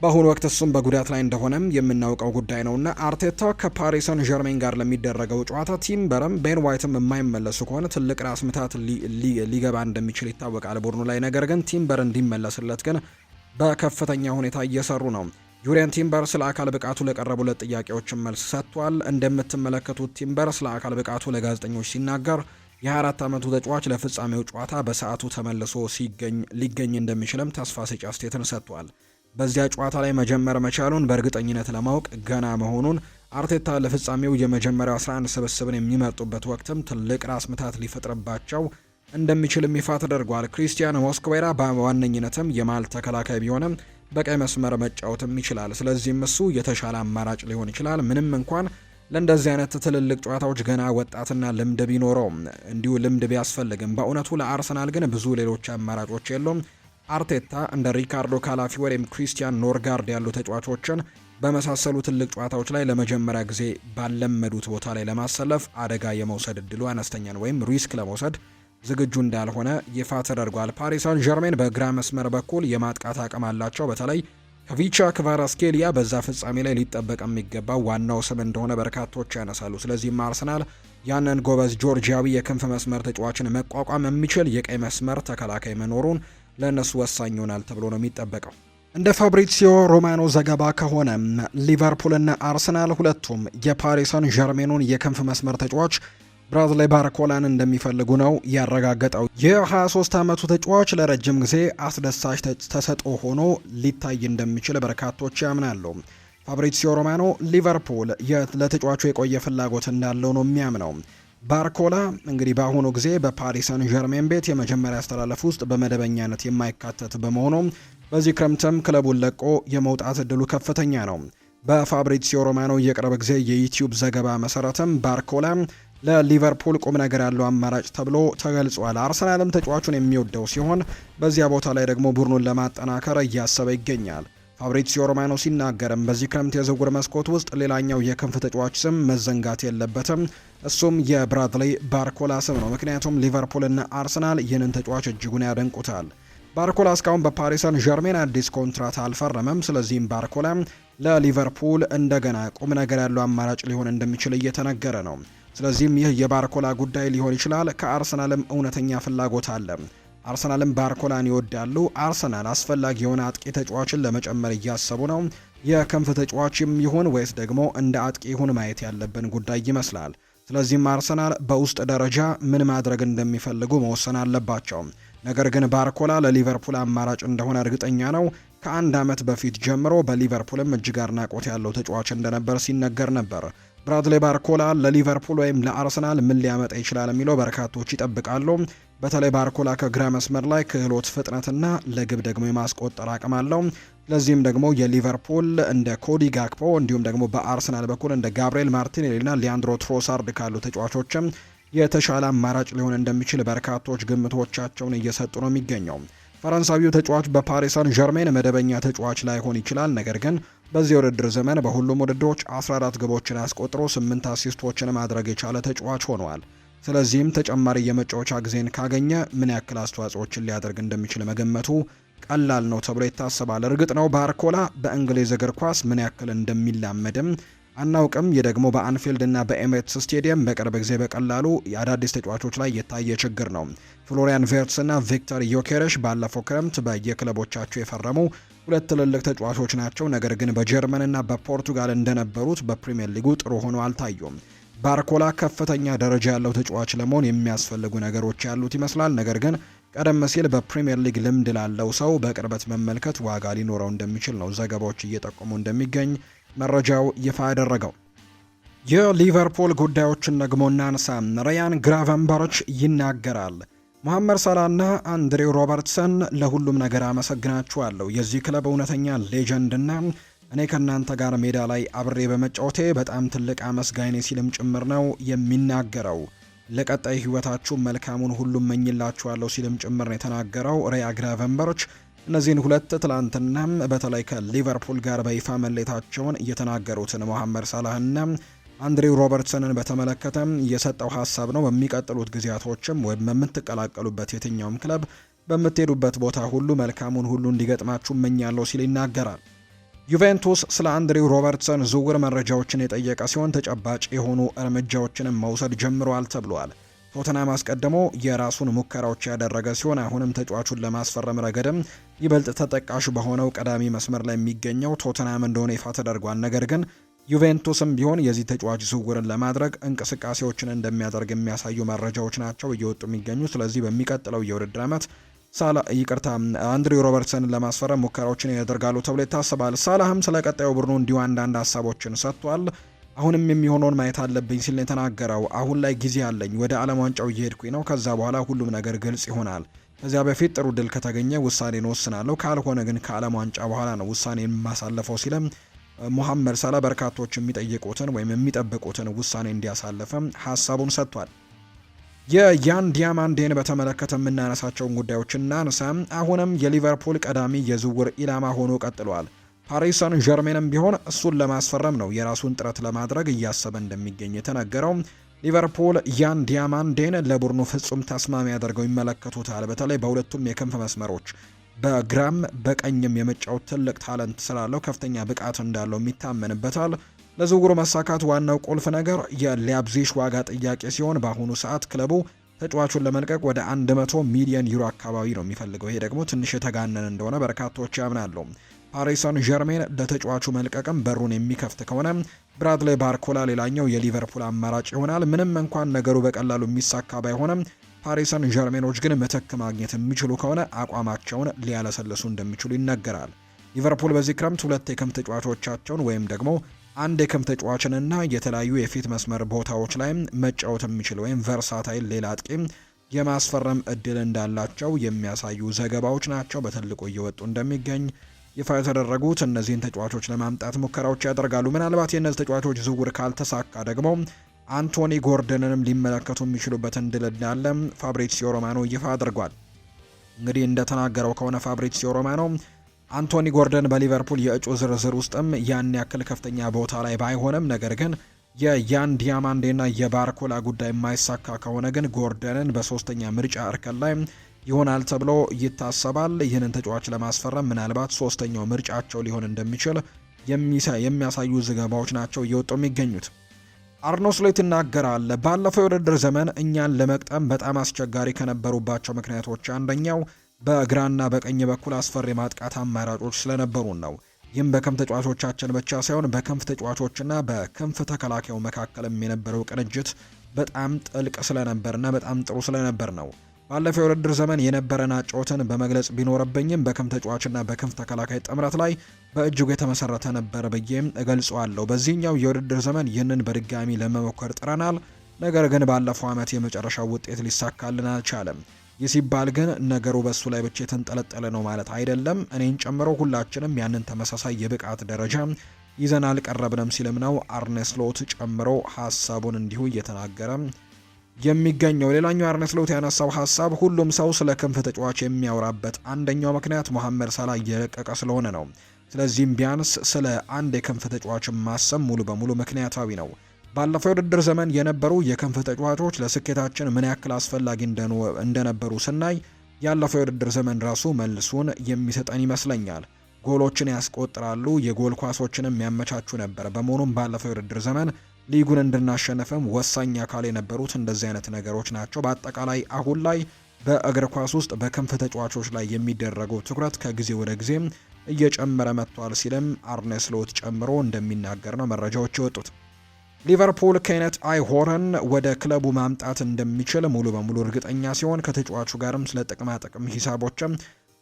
በአሁኑ ወቅት እሱም በጉዳት ላይ እንደሆነም የምናውቀው ጉዳይ ነውና አርቴታ ከፓሪስ ሰን ዠርሜን ጋር ለሚደረገው ጨዋታ ቲምበርም ቤን ዋይትም የማይመለሱ ከሆነ ትልቅ ራስ ምታት ሊገባ እንደሚችል ይታወቃል ቡድኑ ላይ። ነገር ግን ቲምበር እንዲመለስለት ግን በከፍተኛ ሁኔታ እየሰሩ ነው። ዩሪየን ቲምበር ስለ አካል ብቃቱ ለቀረቡለት ጥያቄዎችን መልስ ሰጥቷል። እንደምትመለከቱት ቲምበር ስለ አካል ብቃቱ ለጋዜጠኞች ሲናገር የ24 ዓመቱ ተጫዋች ለፍጻሜው ጨዋታ በሰዓቱ ተመልሶ ሊገኝ እንደሚችልም ተስፋ ሰጪ አስተያየትን ሰጥቷል። በዚያ ጨዋታ ላይ መጀመር መቻሉን በእርግጠኝነት ለማወቅ ገና መሆኑን አርቴታ ለፍጻሜው የመጀመሪያው 11 ስብስብን የሚመርጡበት ወቅትም ትልቅ ራስ ምታት ሊፈጥርባቸው እንደሚችልም ይፋ ተደርጓል። ክሪስቲያን ሞስኩዌራ በዋነኝነትም የማል ተከላካይ ቢሆንም በቀይ መስመር መጫወትም ይችላል። ስለዚህም እሱ የተሻለ አማራጭ ሊሆን ይችላል። ምንም እንኳን ለእንደዚህ አይነት ትልልቅ ጨዋታዎች ገና ወጣትና ልምድ ቢኖረውም እንዲሁ ልምድ ቢያስፈልግም በእውነቱ ለአርሰናል ግን ብዙ ሌሎች አማራጮች የሉም። አርቴታ እንደ ሪካርዶ ካላፊዮሪ ወይም ክሪስቲያን ኖርጋርድ ያሉ ተጫዋቾችን በመሳሰሉ ትልቅ ጨዋታዎች ላይ ለመጀመሪያ ጊዜ ባለመዱት ቦታ ላይ ለማሰለፍ አደጋ የመውሰድ እድሉ አነስተኛ ነው ወይም ሪስክ ለመውሰድ ዝግጁ እንዳልሆነ ይፋ ተደርጓል። ፓሪስ ሳን ዠርሜን በግራ መስመር በኩል የማጥቃት አቅም አላቸው። በተለይ ከቪቻ ክቫራስኬሊያ በዛ ፍጻሜ ላይ ሊጠበቅ የሚገባው ዋናው ስም እንደሆነ በርካቶች ያነሳሉ። ስለዚህም አርሰናል ያንን ጎበዝ ጆርጂያዊ የክንፍ መስመር ተጫዋችን መቋቋም የሚችል የቀይ መስመር ተከላካይ መኖሩን ለእነሱ ወሳኝ ይሆናል ተብሎ ነው የሚጠበቀው። እንደ ፋብሪሲዮ ሮማኖ ዘገባ ከሆነ ሊቨርፑልና አርሰናል ሁለቱም የፓሪስ ሳን ዠርሜኑን የክንፍ መስመር ተጫዋች ብራድሊ ባርኮላን እንደሚፈልጉ ነው ያረጋገጠው። የ23 ዓመቱ ተጫዋች ለረጅም ጊዜ አስደሳች ተሰጥኦ ሆኖ ሊታይ እንደሚችል በርካቶች ያምናሉ። ፋብሪሲዮ ሮማኖ ሊቨርፑል ለተጫዋቹ የቆየ ፍላጎት እንዳለው ነው የሚያምነው። ባርኮላ እንግዲህ በአሁኑ ጊዜ በፓሪስ ሳን ዠርሜን ቤት የመጀመሪያ አስተላለፍ ውስጥ በመደበኛነት የማይካተት በመሆኑ በዚህ ክረምትም ክለቡን ለቆ የመውጣት እድሉ ከፍተኛ ነው። በፋብሪሲዮ ሮማኖ የቅርብ ጊዜ የዩቲዩብ ዘገባ መሰረትም ባርኮላ ለሊቨርፑል ቁም ነገር ያለው አማራጭ ተብሎ ተገልጿል። አርሰናልም ተጫዋቹን የሚወደው ሲሆን በዚያ ቦታ ላይ ደግሞ ቡድኑን ለማጠናከር እያሰበ ይገኛል። ፋብሪሲዮ ሮማኖ ሲናገርም በዚህ ክረምት የዝውውር መስኮት ውስጥ ሌላኛው የክንፍ ተጫዋች ስም መዘንጋት የለበትም። እሱም የብራድሊ ባርኮላ ስም ነው። ምክንያቱም ሊቨርፑልና አርሰናል ይህንን ተጫዋች እጅጉን ያደንቁታል። ባርኮላ እስካሁን በፓሪስ ሳን ዠርሜን አዲስ ኮንትራት አልፈረመም። ስለዚህም ባርኮላ ለሊቨርፑል እንደገና ቁም ነገር ያለው አማራጭ ሊሆን እንደሚችል እየተነገረ ነው። ስለዚህም ይህ የባርኮላ ጉዳይ ሊሆን ይችላል። ከአርሰናልም እውነተኛ ፍላጎት አለ። አርሰናልም ባርኮላን ይወዳሉ። አርሰናል አስፈላጊ የሆነ አጥቂ ተጫዋችን ለመጨመር እያሰቡ ነው። የክንፍ ተጫዋችም ይሁን ወይስ ደግሞ እንደ አጥቂ ይሁን ማየት ያለብን ጉዳይ ይመስላል። ስለዚህም አርሰናል በውስጥ ደረጃ ምን ማድረግ እንደሚፈልጉ መወሰን አለባቸው። ነገር ግን ባርኮላ ለሊቨርፑል አማራጭ እንደሆነ እርግጠኛ ነው። ከአንድ ዓመት በፊት ጀምሮ በሊቨርፑልም እጅግ አድናቆት ያለው ተጫዋች እንደነበር ሲነገር ነበር። ብራድሊ ባርኮላ ለሊቨርፑል ወይም ለአርሰናል ምን ሊያመጣ ይችላል የሚለው በርካቶች ይጠብቃሉ። በተለይ ባርኮላ ከግራ መስመር ላይ ክህሎት፣ ፍጥነትና ለግብ ደግሞ የማስቆጠር አቅም አለው። ለዚህም ደግሞ የሊቨርፑል እንደ ኮዲ ጋክፖ እንዲሁም ደግሞ በአርሰናል በኩል እንደ ጋብሪኤል ማርቲኔሊና ሊያንድሮ ትሮሳርድ ካሉ ተጫዋቾችም የተሻለ አማራጭ ሊሆን እንደሚችል በርካቶች ግምቶቻቸውን እየሰጡ ነው የሚገኘው። ፈረንሳዊው ተጫዋች በፓሪስ ሳን ዠርሜን መደበኛ ተጫዋች ላይሆን ይችላል። ነገር ግን በዚህ ውድድር ዘመን በሁሉም ውድድሮች 14 ግቦችን አስቆጥሮ 8 አሲስቶችን ማድረግ የቻለ ተጫዋች ሆኗል። ስለዚህም ተጨማሪ የመጫወቻ ጊዜን ካገኘ ምን ያክል አስተዋጽኦችን ሊያደርግ እንደሚችል መገመቱ ቀላል ነው ተብሎ ይታሰባል። እርግጥ ነው ባርኮላ በእንግሊዝ እግር ኳስ ምን ያክል እንደሚላመድም አናውቅም። ይህ ደግሞ በአንፊልድ እና በኤሜሬትስ ስቴዲየም በቅርብ ጊዜ በቀላሉ የአዳዲስ ተጫዋቾች ላይ የታየ ችግር ነው። ፍሎሪያን ቬርትስ እና ቪክተር ዮኬሬሽ ባለፈው ክረምት በየክለቦቻቸው የፈረሙ ሁለት ትልልቅ ተጫዋቾች ናቸው። ነገር ግን በጀርመን እና በፖርቱጋል እንደነበሩት በፕሪሚየር ሊጉ ጥሩ ሆኖ አልታዩም። ባርኮላ ከፍተኛ ደረጃ ያለው ተጫዋች ለመሆን የሚያስፈልጉ ነገሮች ያሉት ይመስላል። ነገር ግን ቀደም ሲል በፕሪሚየር ሊግ ልምድ ላለው ሰው በቅርበት መመልከት ዋጋ ሊኖረው እንደሚችል ነው ዘገባዎች እየጠቆሙ እንደሚገኝ መረጃው ይፋ ያደረገው። የሊቨርፑል ጉዳዮችን ደግሞ እናንሳ። ራያን ግራቨንበርች ይናገራል። መሐመድ ሳላህና አንድሬው ሮበርትሰን ለሁሉም ነገር አመሰግናችኋለሁ። የዚህ ክለብ እውነተኛ ሌጀንድና እኔ ከእናንተ ጋር ሜዳ ላይ አብሬ በመጫወቴ በጣም ትልቅ አመስጋኝ ሲልም ጭምር ነው የሚናገረው። ለቀጣይ ህይወታችሁ መልካሙን ሁሉ እመኝላችኋለሁ ሲልም ጭምር ነው የተናገረው ራያ ግራቨንበርች። እነዚህን ሁለት ትላንትና በተለይ ከሊቨርፑል ጋር በይፋ መለየታቸውን እየተናገሩትን መሐመድ ሳላህና አንድሬው ሮበርትሰንን በተመለከተ የሰጠው ሀሳብ ነው። በሚቀጥሉት ጊዜያቶችም ወይም በምትቀላቀሉበት የትኛውም ክለብ በምትሄዱበት ቦታ ሁሉ መልካሙን ሁሉ እንዲገጥማችሁ እመኛለሁ ሲል ይናገራል። ዩቬንቱስ ስለ አንድሬው ሮበርትሰን ዝውውር መረጃዎችን የጠየቀ ሲሆን ተጨባጭ የሆኑ እርምጃዎችንም መውሰድ ጀምረዋል ተብሏል። ቶተናም አስቀድሞ የራሱን ሙከራዎች ያደረገ ሲሆን አሁንም ተጫዋቹን ለማስፈረም ረገድም ይበልጥ ተጠቃሽ በሆነው ቀዳሚ መስመር ላይ የሚገኘው ቶተናም እንደሆነ ይፋ ተደርጓል። ነገር ግን ዩቬንቱስም ቢሆን የዚህ ተጫዋች ዝውውርን ለማድረግ እንቅስቃሴዎችን እንደሚያደርግ የሚያሳዩ መረጃዎች ናቸው እየወጡ የሚገኙ። ስለዚህ በሚቀጥለው የውድድር ዓመት አንድሪው ሮበርትሰንን ለማስፈረም ሙከራዎችን ያደርጋሉ ተብሎ ይታሰባል። ሳላህም ስለ ቀጣዩ ቡድኑ እንዲሁ አንዳንድ ሀሳቦችን ሰጥቷል። አሁንም የሚሆነውን ማየት አለብኝ ሲል ነው የተናገረው። አሁን ላይ ጊዜ አለኝ፣ ወደ ዓለም ዋንጫው እየሄድኩኝ ነው። ከዛ በኋላ ሁሉም ነገር ግልጽ ይሆናል። ከዚያ በፊት ጥሩ ድል ከተገኘ ውሳኔን ወስናለሁ፣ ካልሆነ ግን ከዓለም ዋንጫ በኋላ ነው ውሳኔን የማሳለፈው ሲልም ሙሐመድ ሳላ በርካቶች የሚጠይቁትን ወይም የሚጠብቁትን ውሳኔ እንዲያሳልፍም ሀሳቡን ሰጥቷል። የያን ዲያማንዴን በተመለከተ የምናነሳቸውን ጉዳዮች እናንሳ። አሁንም የሊቨርፑል ቀዳሚ የዝውውር ኢላማ ሆኖ ቀጥሏል። ፓሪስ ሰን ዠርሜንም ቢሆን እሱን ለማስፈረም ነው የራሱን ጥረት ለማድረግ እያሰበ እንደሚገኝ የተነገረው። ሊቨርፑል ያን ዲያማንዴን ለቡድኑ ፍጹም ተስማሚ ያደርገው ይመለከቱታል። በተለይ በሁለቱም የክንፍ መስመሮች በግራም በቀኝም የመጫወት ትልቅ ታለንት ስላለው ከፍተኛ ብቃት እንዳለው ይታመንበታል። ለዝውውሩ መሳካት ዋናው ቁልፍ ነገር የሊያብዚሽ ዋጋ ጥያቄ ሲሆን በአሁኑ ሰዓት ክለቡ ተጫዋቹን ለመልቀቅ ወደ 100 ሚሊዮን ዩሮ አካባቢ ነው የሚፈልገው። ይሄ ደግሞ ትንሽ የተጋነነ እንደሆነ በርካቶች ያምናሉ። ፓሪስ ሰን ዠርሜን ለተጫዋቹ መልቀቅም በሩን የሚከፍት ከሆነ ብራድሌ ባርኮላ ሌላኛው የሊቨርፑል አማራጭ ይሆናል። ምንም እንኳን ነገሩ በቀላሉ የሚሳካ ባይሆንም ፓሪስ ሰን ዠርሜኖች ግን ምትክ ማግኘት የሚችሉ ከሆነ አቋማቸውን ሊያለሰልሱ እንደሚችሉ ይነገራል። ሊቨርፑል በዚህ ክረምት 2 የክንፍ ተጫዋቾቻቸውን ወይም ደግሞ አንድ የክንፍ ተጫዋችንና የተለያዩ የፊት መስመር ቦታዎች ላይ መጫወት የሚችል ወይም ቨርሳታይል ሌላ አጥቂ የማስፈረም እድል እንዳላቸው የሚያሳዩ ዘገባዎች ናቸው በትልቁ እየወጡ እንደሚገኝ ይፋ የተደረጉት። እነዚህን ተጫዋቾች ለማምጣት ሙከራዎች ያደርጋሉ። ምናልባት የእነዚህ ተጫዋቾች ዝውውር ካልተሳካ ደግሞ አንቶኒ ጎርደንንም ሊመለከቱ የሚችሉበትን እድል እንዳለ ፋብሪዚዮ ሮማኖ ይፋ አድርጓል። እንግዲህ እንደተናገረው ከሆነ ፋብሪዚዮ ሮማኖ አንቶኒ ጎርደን በሊቨርፑል የእጩ ዝርዝር ውስጥም ያን ያክል ከፍተኛ ቦታ ላይ ባይሆንም፣ ነገር ግን የያን ዲያማንዴና የባርኮላ ጉዳይ የማይሳካ ከሆነ ግን ጎርደንን በሶስተኛ ምርጫ እርከን ላይ ይሆናል ተብሎ ይታሰባል። ይህንን ተጫዋች ለማስፈረም ምናልባት ሶስተኛው ምርጫቸው ሊሆን እንደሚችል የሚያሳዩ ዘገባዎች ናቸው እየወጡ የሚገኙት። አርነ ስሎት ይናገራል። ባለፈው የውድድር ዘመን እኛን ለመቅጠም በጣም አስቸጋሪ ከነበሩባቸው ምክንያቶች አንደኛው በግራና በቀኝ በኩል አስፈሪ ማጥቃት አማራጮች ስለነበሩን ነው። ይህም በክንፍ ተጫዋቾቻችን ብቻ ሳይሆን በክንፍ ተጫዋቾችና በክንፍ ተከላካዩ መካከልም የነበረው ቅንጅት በጣም ጥልቅ ስለነበርና በጣም ጥሩ ስለነበር ነው። ባለፈው የውድድር ዘመን የነበረን አጨዋወትን በመግለጽ ቢኖርብኝም በክንፍ ተጫዋችና በክንፍ ተከላካይ ጥምረት ላይ በእጅጉ የተመሰረተ ነበር ብዬም እገልጸዋለሁ። በዚህኛው የውድድር ዘመን ይህንን በድጋሚ ለመሞከር ጥረናል፣ ነገር ግን ባለፈው ዓመት የመጨረሻው ውጤት ሊሳካልን አልቻለም። ይህ ሲባል ግን ነገሩ በሱ ላይ ብቻ የተንጠለጠለ ነው ማለት አይደለም። እኔን ጨምሮ ሁላችንም ያንን ተመሳሳይ የብቃት ደረጃ ይዘን አልቀረብንም ሲልም ነው አርነ ስሎት ጨምሮ ሀሳቡን እንዲሁ እየተናገረ የሚገኘው። ሌላኛው አርነ ስሎት ያነሳው ሀሳብ ሁሉም ሰው ስለ ክንፍ ተጫዋች የሚያወራበት አንደኛው ምክንያት መሐመድ ሳላ እየለቀቀ ስለሆነ ነው። ስለዚህም ቢያንስ ስለ አንድ የክንፍ ተጫዋች ማሰብ ሙሉ በሙሉ ምክንያታዊ ነው። ባለፈው የውድድር ዘመን የነበሩ የክንፍ ተጫዋቾች ለስኬታችን ምን ያክል አስፈላጊ እንደነበሩ ስናይ ያለፈው የውድድር ዘመን ራሱ መልሱን የሚሰጠን ይመስለኛል። ጎሎችን ያስቆጥራሉ፣ የጎል ኳሶችንም ያመቻቹ ነበር። በመሆኑም ባለፈው የውድድር ዘመን ሊጉን እንድናሸንፍም ወሳኝ አካል የነበሩት እንደዚህ አይነት ነገሮች ናቸው። በአጠቃላይ አሁን ላይ በእግር ኳስ ውስጥ በክንፍ ተጫዋቾች ላይ የሚደረገው ትኩረት ከጊዜ ወደ ጊዜ እየጨመረ መጥቷል ሲልም አርነ ስሎት ጨምሮ እንደሚናገር ነው መረጃዎች የወጡት። ሊቨርፑል ኬነት አይሆረን ወደ ክለቡ ማምጣት እንደሚችል ሙሉ በሙሉ እርግጠኛ ሲሆን ከተጫዋቹ ጋርም ስለ ጥቅማ ጥቅም ሂሳቦችም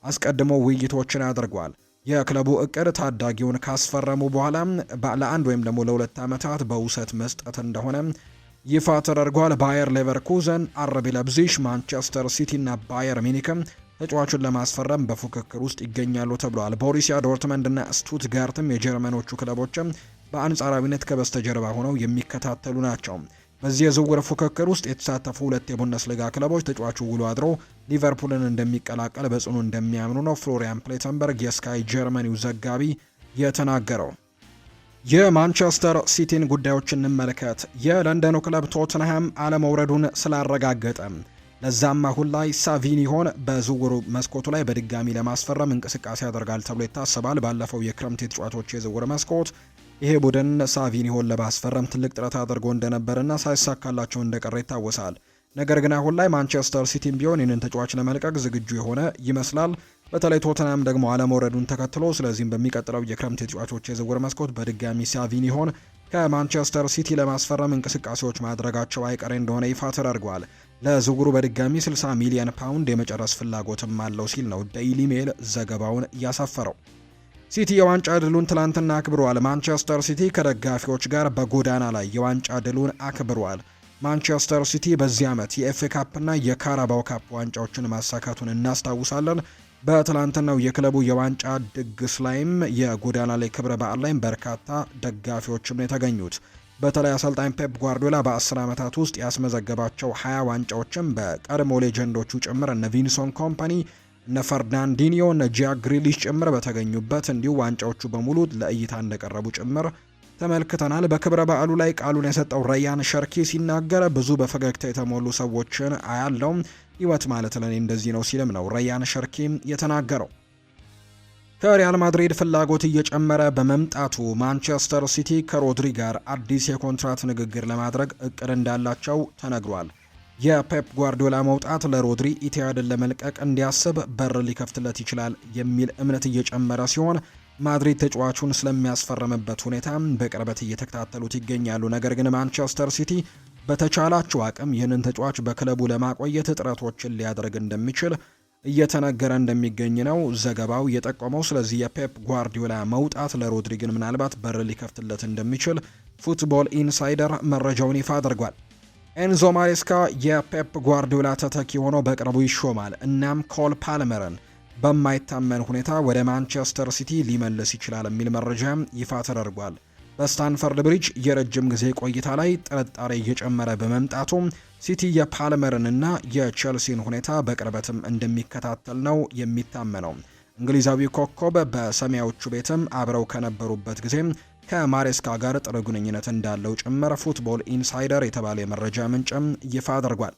አስቀድሞ ውይይቶችን አድርጓል። የክለቡ እቅድ ታዳጊውን ካስፈረሙ በኋላ ለአንድ ወይም ደግሞ ለ2 ዓመታት በውሰት መስጠት እንደሆነ ይፋ ተደርጓል። ባየር ሌቨርኩዘን፣ አርቢ ለብዚሽ፣ ማንቸስተር ሲቲ እና ባየር ሚኒክም ተጫዋቹን ለማስፈረም በፉክክር ውስጥ ይገኛሉ ተብሏል። ቦሩሲያ ዶርትመንድ እና ስቱትጋርትም የጀርመኖቹ ክለቦችም በአንጻራዊነት ከበስተጀርባ ሆነው የሚከታተሉ ናቸው። በዚህ የዝውውር ፉክክር ውስጥ የተሳተፉ 2 የቡንደስሊጋ ክለቦች ተጫዋቹ ውሎ አድሮ ሊቨርፑልን እንደሚቀላቀል በጽኑ እንደሚያምኑ ነው ፍሎሪያን ፕሌተንበርግ የስካይ ጀርመኒው ዘጋቢ የተናገረው። የማንቸስተር ሲቲን ጉዳዮች እንመልከት። የለንደኑ ክለብ ቶትንሃም አለመውረዱን ስላረጋገጠ ለዛም አሁን ላይ ሳቪኒሆን በዝውውሩ መስኮቱ ላይ በድጋሚ ለማስፈረም እንቅስቃሴ ያደርጋል ተብሎ ይታሰባል። ባለፈው የክረምት የተጫዋቾች የዝውውር መስኮት ይሄ ቡድን ሳቪኒሆን ለማስፈረም ትልቅ ጥረት አድርጎ እንደነበርና ሳይሳካላቸው እንደቀረ ይታወሳል። ነገር ግን አሁን ላይ ማንቸስተር ሲቲም ቢሆን ይህንን ተጫዋች ለመልቀቅ ዝግጁ የሆነ ይመስላል። በተለይ ቶተናም ደግሞ አለመውረዱን ተከትሎ። ስለዚህም በሚቀጥለው የክረምት የተጫዋቾች የዝውውር መስኮት በድጋሚ ሳቪኒሆን ከማንቸስተር ሲቲ ለማስፈረም እንቅስቃሴዎች ማድረጋቸው አይቀሬ እንደሆነ ይፋ ተደርጓል። ለዝውውሩ በድጋሚ 60 ሚሊዮን ፓውንድ የመጨረስ ፍላጎትም አለው ሲል ነው ዴይሊ ሜል ዘገባውን ያሰፈረው። ሲቲ የዋንጫ ድሉን ትላንትና አክብሯል። ማንቸስተር ሲቲ ከደጋፊዎች ጋር በጎዳና ላይ የዋንጫ ድሉን አክብሯል። ማንቸስተር ሲቲ በዚህ ዓመት የኤፍኤ ካፕና የካራባው ካፕ ዋንጫዎችን ማሳካቱን እናስታውሳለን። በትላንትናው የክለቡ የዋንጫ ድግስ ላይም የጎዳና ላይ ክብረ በዓል ላይም በርካታ ደጋፊዎችም ነው የተገኙት። በተለይ አሰልጣኝ ፔፕ ጓርዲዮላ በ10 ዓመታት ውስጥ ያስመዘገባቸው 20 ዋንጫዎችም በቀድሞ ሌጀንዶቹ ጭምር እነ ቪንሶን ኮምፓኒ፣ እነ ፈርናንዲኒዮ፣ እነ ጃክ ግሪሊሽ ጭምር በተገኙበት እንዲሁ ዋንጫዎቹ በሙሉ ለእይታ እንደቀረቡ ጭምር ተመልክተናል። በክብረ በዓሉ ላይ ቃሉን የሰጠው ራያን ሸርኪ ሲናገር ብዙ በፈገግታ የተሞሉ ሰዎችን አያለው፣ ህይወት ማለት ለኔ እንደዚህ ነው ሲልም ነው ራያን ሸርኪ የተናገረው። ከሪያል ማድሪድ ፍላጎት እየጨመረ በመምጣቱ ማንቸስተር ሲቲ ከሮድሪ ጋር አዲስ የኮንትራት ንግግር ለማድረግ እቅድ እንዳላቸው ተነግሯል። የፔፕ ጓርዲዮላ መውጣት ለሮድሪ ኢቲያድን ለመልቀቅ እንዲያስብ በር ሊከፍትለት ይችላል የሚል እምነት እየጨመረ ሲሆን ማድሪድ ተጫዋቹን ስለሚያስፈርምበት ሁኔታ በቅርበት እየተከታተሉት ይገኛሉ። ነገር ግን ማንቸስተር ሲቲ በተቻላቸው አቅም ይህንን ተጫዋች በክለቡ ለማቆየት ጥረቶችን ሊያደርግ እንደሚችል እየተነገረ እንደሚገኝ ነው ዘገባው የጠቆመው። ስለዚህ የፔፕ ጓርዲዮላ መውጣት ለሮድሪ ግን ምናልባት በር ሊከፍትለት እንደሚችል ፉትቦል ኢንሳይደር መረጃውን ይፋ አድርጓል። ኤንዞ ማሬስካ የፔፕ ጓርዲዮላ ተተኪ ሆኖ በቅርቡ ይሾማል። እናም ኮል ፓልመርን በማይታመን ሁኔታ ወደ ማንቸስተር ሲቲ ሊመልስ ይችላል የሚል መረጃ ይፋ ተደርጓል። በስታንፈርድ ብሪጅ የረጅም ጊዜ ቆይታ ላይ ጥርጣሬ እየጨመረ በመምጣቱ ሲቲ የፓልመርንና የቼልሲን ሁኔታ በቅርበትም እንደሚከታተል ነው የሚታመነው። እንግሊዛዊ ኮከብ በሰማያዊዎቹ ቤትም አብረው ከነበሩበት ጊዜ ከማሬስካ ጋር ጥሩ ግንኙነት እንዳለው ጭምር ፉትቦል ኢንሳይደር የተባለ የመረጃ ምንጭም ይፋ አድርጓል።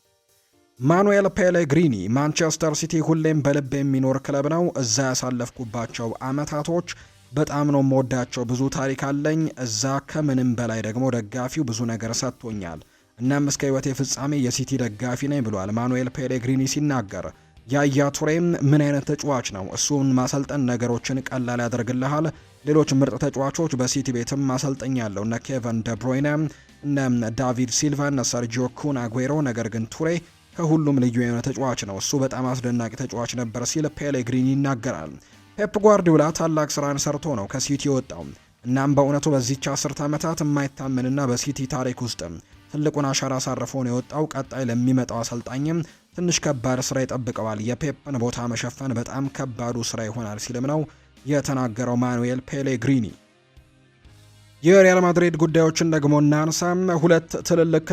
ማኑኤል ፔሌግሪኒ ማንቸስተር ሲቲ ሁሌም በልብ የሚኖር ክለብ ነው። እዛ ያሳለፍኩባቸው አመታቶች በጣም ነው የምወዳቸው። ብዙ ታሪክ አለኝ እዛ። ከምንም በላይ ደግሞ ደጋፊው ብዙ ነገር ሰጥቶኛል። እናም እስከ ህይወቴ ፍጻሜ የሲቲ ደጋፊ ነኝ ብሏል ማኑኤል ፔሌግሪኒ ሲናገር። ያያ ቱሬም ምን አይነት ተጫዋች ነው! እሱን ማሰልጠን ነገሮችን ቀላል ያደርግልሃል። ሌሎች ምርጥ ተጫዋቾች በሲቲ ቤትም ማሰልጠኛ ያለው እነ ኬቨን ደብሮይነ፣ እነ ዳቪድ ሲልቫ፣ እነ ሰርጂዮ ኩን አጉዌሮ። ነገር ግን ቱሬ ከሁሉም ልዩ የሆነ ተጫዋች ነው። እሱ በጣም አስደናቂ ተጫዋች ነበር ሲል ፔሌግሪኒ ይናገራል። ፔፕ ጓርዲዮላ ታላቅ ስራን ሰርቶ ነው ከሲቲ የወጣው። እናም በእውነቱ በዚህች 10 ዓመታት የማይታመንና በሲቲ ታሪክ ውስጥ ትልቁን አሻራ አሳርፎ ነው የወጣው። ቀጣይ ለሚመጣው አሰልጣኝም ትንሽ ከባድ ስራ ይጠብቀዋል። የፔፕን ቦታ መሸፈን በጣም ከባዱ ስራ ይሆናል ሲልም ነው የተናገረው ማኑኤል ፔሌግሪኒ። የሪያል ማድሪድ ጉዳዮችን ደግሞ እናንሳም። ሁለት ትልልቅ